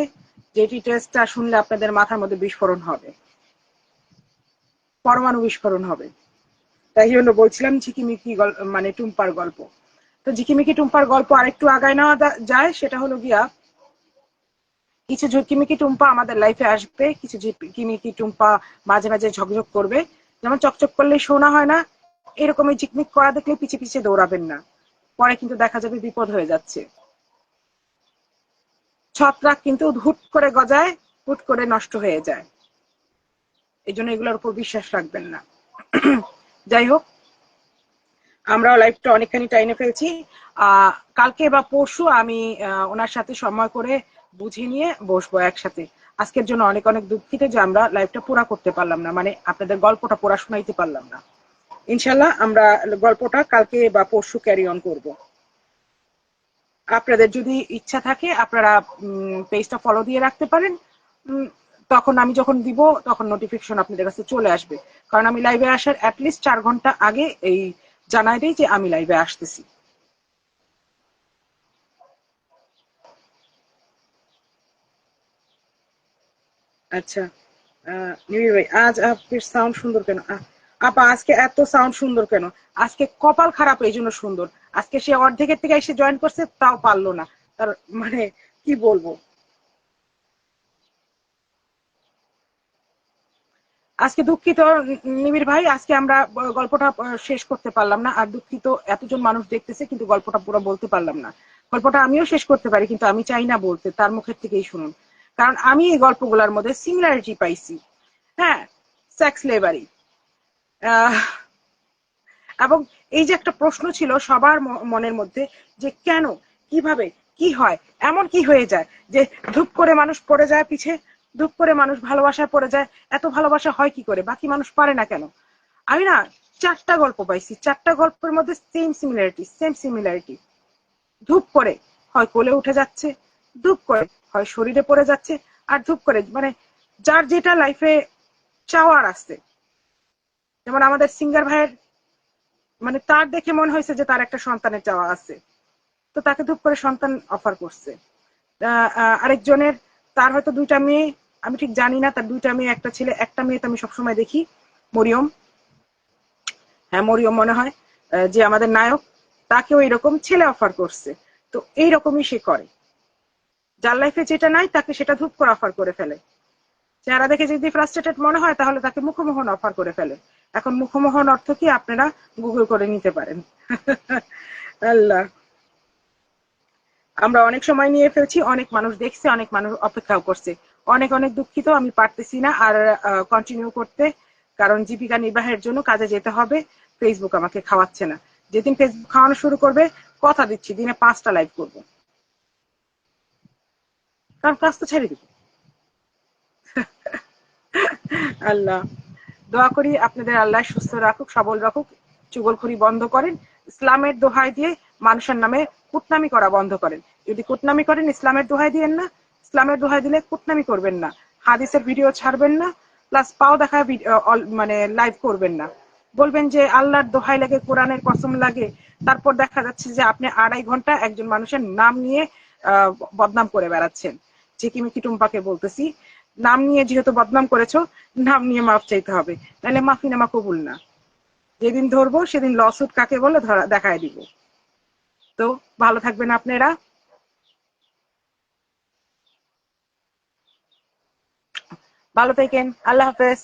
যে ডিটেলসটা শুনলে আপনাদের মাথার মধ্যে বিস্ফোরণ হবে, পরমাণু বিস্ফোরণ হবে। তাই জন্য বলছিলাম ঝিকিমিকি মানে টুম্পার গল্প। তো ঝিকিমিকি টুম্পার গল্প আরেকটু আগায় নেওয়া যায়, সেটা হলো গিয়া কিছু ঝিকিমিকি টুম্পা আমাদের লাইফে আসবে, কিছু ঝিকিমিকি টুম্পা মাঝে মাঝে ঝকঝক করবে। যেমন চকচক করলে শোনা হয় না, এরকমই ঝিকমিক করা দেখলে পিছে পিছে দৌড়াবেন না, পরে কিন্তু দেখা যাবে বিপদ হয়ে যাচ্ছে। ছত্রাক কিন্তু হুট করে গজায়, হুট করে নষ্ট হয়ে যায়, এই জন্য এগুলোর উপর বিশ্বাস রাখবেন না। যাই হোক, আমরাও লাইফটা অনেকখানি টাইনে ফেলছি। কালকে বা পরশু আমি ওনার সাথে সময় করে বুঝে নিয়ে বসবো একসাথে। আজকের জন্য অনেক অনেক দুঃখিত যে আমরা লাইভটা পুরা করতে পারলাম না, মানে আপনাদের গল্পটা পুরা শোনাইতে পারলাম না। ইনশাল্লাহ আমরা গল্পটা কালকে বা পরশু ক্যারি অন করব। আপনাদের যদি ইচ্ছা থাকে আপনারা পেজটা ফলো দিয়ে রাখতে পারেন। তখন আমি যখন দিব তখন নোটিফিকেশন আপনাদের কাছে চলে আসবে, কারণ আমি লাইভে আসার অ্যাটলিস্ট 4 ঘন্টা আগে এই জানাই দেই যে আমি লাইভে আসতেছি। আচ্ছা, নিবিড় ভাই আজ আপনার সাউন্ড সুন্দর কেন? আপা আজকে এত সাউন্ড সুন্দর কেন? আজকে কপাল খারাপ এই জন্য সুন্দর। আজকে সে অর্ধেকের থেকে এসে জয়েন করছে তাও পারলো না, তার মানে কি বলবো। আজকে দুঃখিত নিবিড় ভাই, আজকে আমরা গল্পটা শেষ করতে পারলাম না। আর দুঃখিত, এতজন মানুষ দেখতেছে কিন্তু গল্পটা পুরো বলতে পারলাম না। গল্পটা আমিও শেষ করতে পারি কিন্তু আমি চাই না বলতে, তার মুখের থেকেই শুনুন। কারণ আমি এই গল্পগুলোর মধ্যে সিমিলারিটি পাইছি। হ্যাঁ, সেক্স লেবারি, এবং এই যে একটা প্রশ্ন ছিল সবার মনের মধ্যে যে কেন, কিভাবে, কি হয়, এমন কি হয়ে যায় যে ধূপ করে মানুষ পড়ে যায় পিছে, ধূপ করে মানুষ ভালোবাসায় পড়ে যায়, এত ভালোবাসা হয় কি করে, বাকি মানুষ পারে না কেন? আমি না 4টা গল্প পাইছি, 4টা গল্পের মধ্যে সেম সিমিলারিটি। ধূপ করে হয় কোলে উঠে যাচ্ছে, ধূপ করে হয় শরীরে পড়ে যাচ্ছে, আর ধূপ করে মানে যার যেটা লাইফে চাওয়ার আছে। যেমন আমাদের সিঙ্গার ভাইয়ের, মানে তার দেখে মনে হয়েছে যে তার একটা সন্তানের চাওয়া আছে, তো তাকে ধূপ করে সন্তান অফার করছে। আরেকজনের, তার হয়তো 2টা মেয়ে, আমি ঠিক জানি না তার 2টা মেয়ে একটা ছেলে, একটা মেয়ে তো আমি সবসময় দেখি, মরিয়ম, হ্যাঁ মরিয়ম মনে হয়, যে আমাদের নায়ক, তাকেও এরকম ছেলে অফার করছে। তো এইরকমই সে করে, যার লাইফে যেটা নাই তাকে সেটা ধূপ করে অফার করে ফেলে। চেহারা দেখে যদি ফ্রাস্ট্রেটেড মনে হয় তাহলে তাকে মুখোমোহন অফার করে ফেলে। এখন মুখোমোহন অর্থ কি আপনারা গুগল করে নিতে পারেন। আল্লাহ, আমরা অনেক সময় নিয়ে ফেলছি, অনেক মানুষ দেখছে, অনেক মানুষ অপেক্ষাও করছে। অনেক অনেক দুঃখিত, আমি পারতেছি না আর কন্টিনিউ করতে, কারণ জীবিকা নির্বাহের জন্য কাজে যেতে হবে। ফেসবুক আমাকে খাওয়াচ্ছে না। যেদিন ফেসবুক খাওয়ানো শুরু করবে, কথা দিচ্ছি দিনে 5টা লাইভ করবো, কারণ কাজ তো ছেড়ে দিব। আল্লাহ, দোয়া করি আপনাদের আল্লাহ সুস্থ রাখুক, সবল রাখুক, চুগলখড়ি বন্ধ করেন, ইসলামের দোহাই দিয়ে মানুষের নামে কুটনামি করা বন্ধ করেন। যদি কুটনামি করেন ইসলামের দোহাই দিয়েন না, ইসলামের দোহাই দিলে কুটনামি করবেন না, হাদিসের ভিডিও ছাড়বেন না, প্লাস পাও দেখা মানে লাইভ করবেন না। বলবেন যে আল্লাহর দোহাই লাগে, কোরআনের কসম লাগে, তারপর দেখা যাচ্ছে যে আপনি 2.5 ঘন্টা একজন মানুষের নাম নিয়ে বদনাম করে বেড়াচ্ছেন। ঝিকিমিকি টুম্পাকে বলতেছি, নাম নিয়ে যেহেতু বদনাম করেছো, নাম নিয়ে মাফ চাইতে হবে, তাহলে মাফি নামা কবুল না। যেদিন ধরবো সেদিন লসুট কাকে বলে ধরা দেখায় দিব। তো ভালো থাকবেন আপনারা, ভালো থাকেন, আল্লাহ হাফেজ।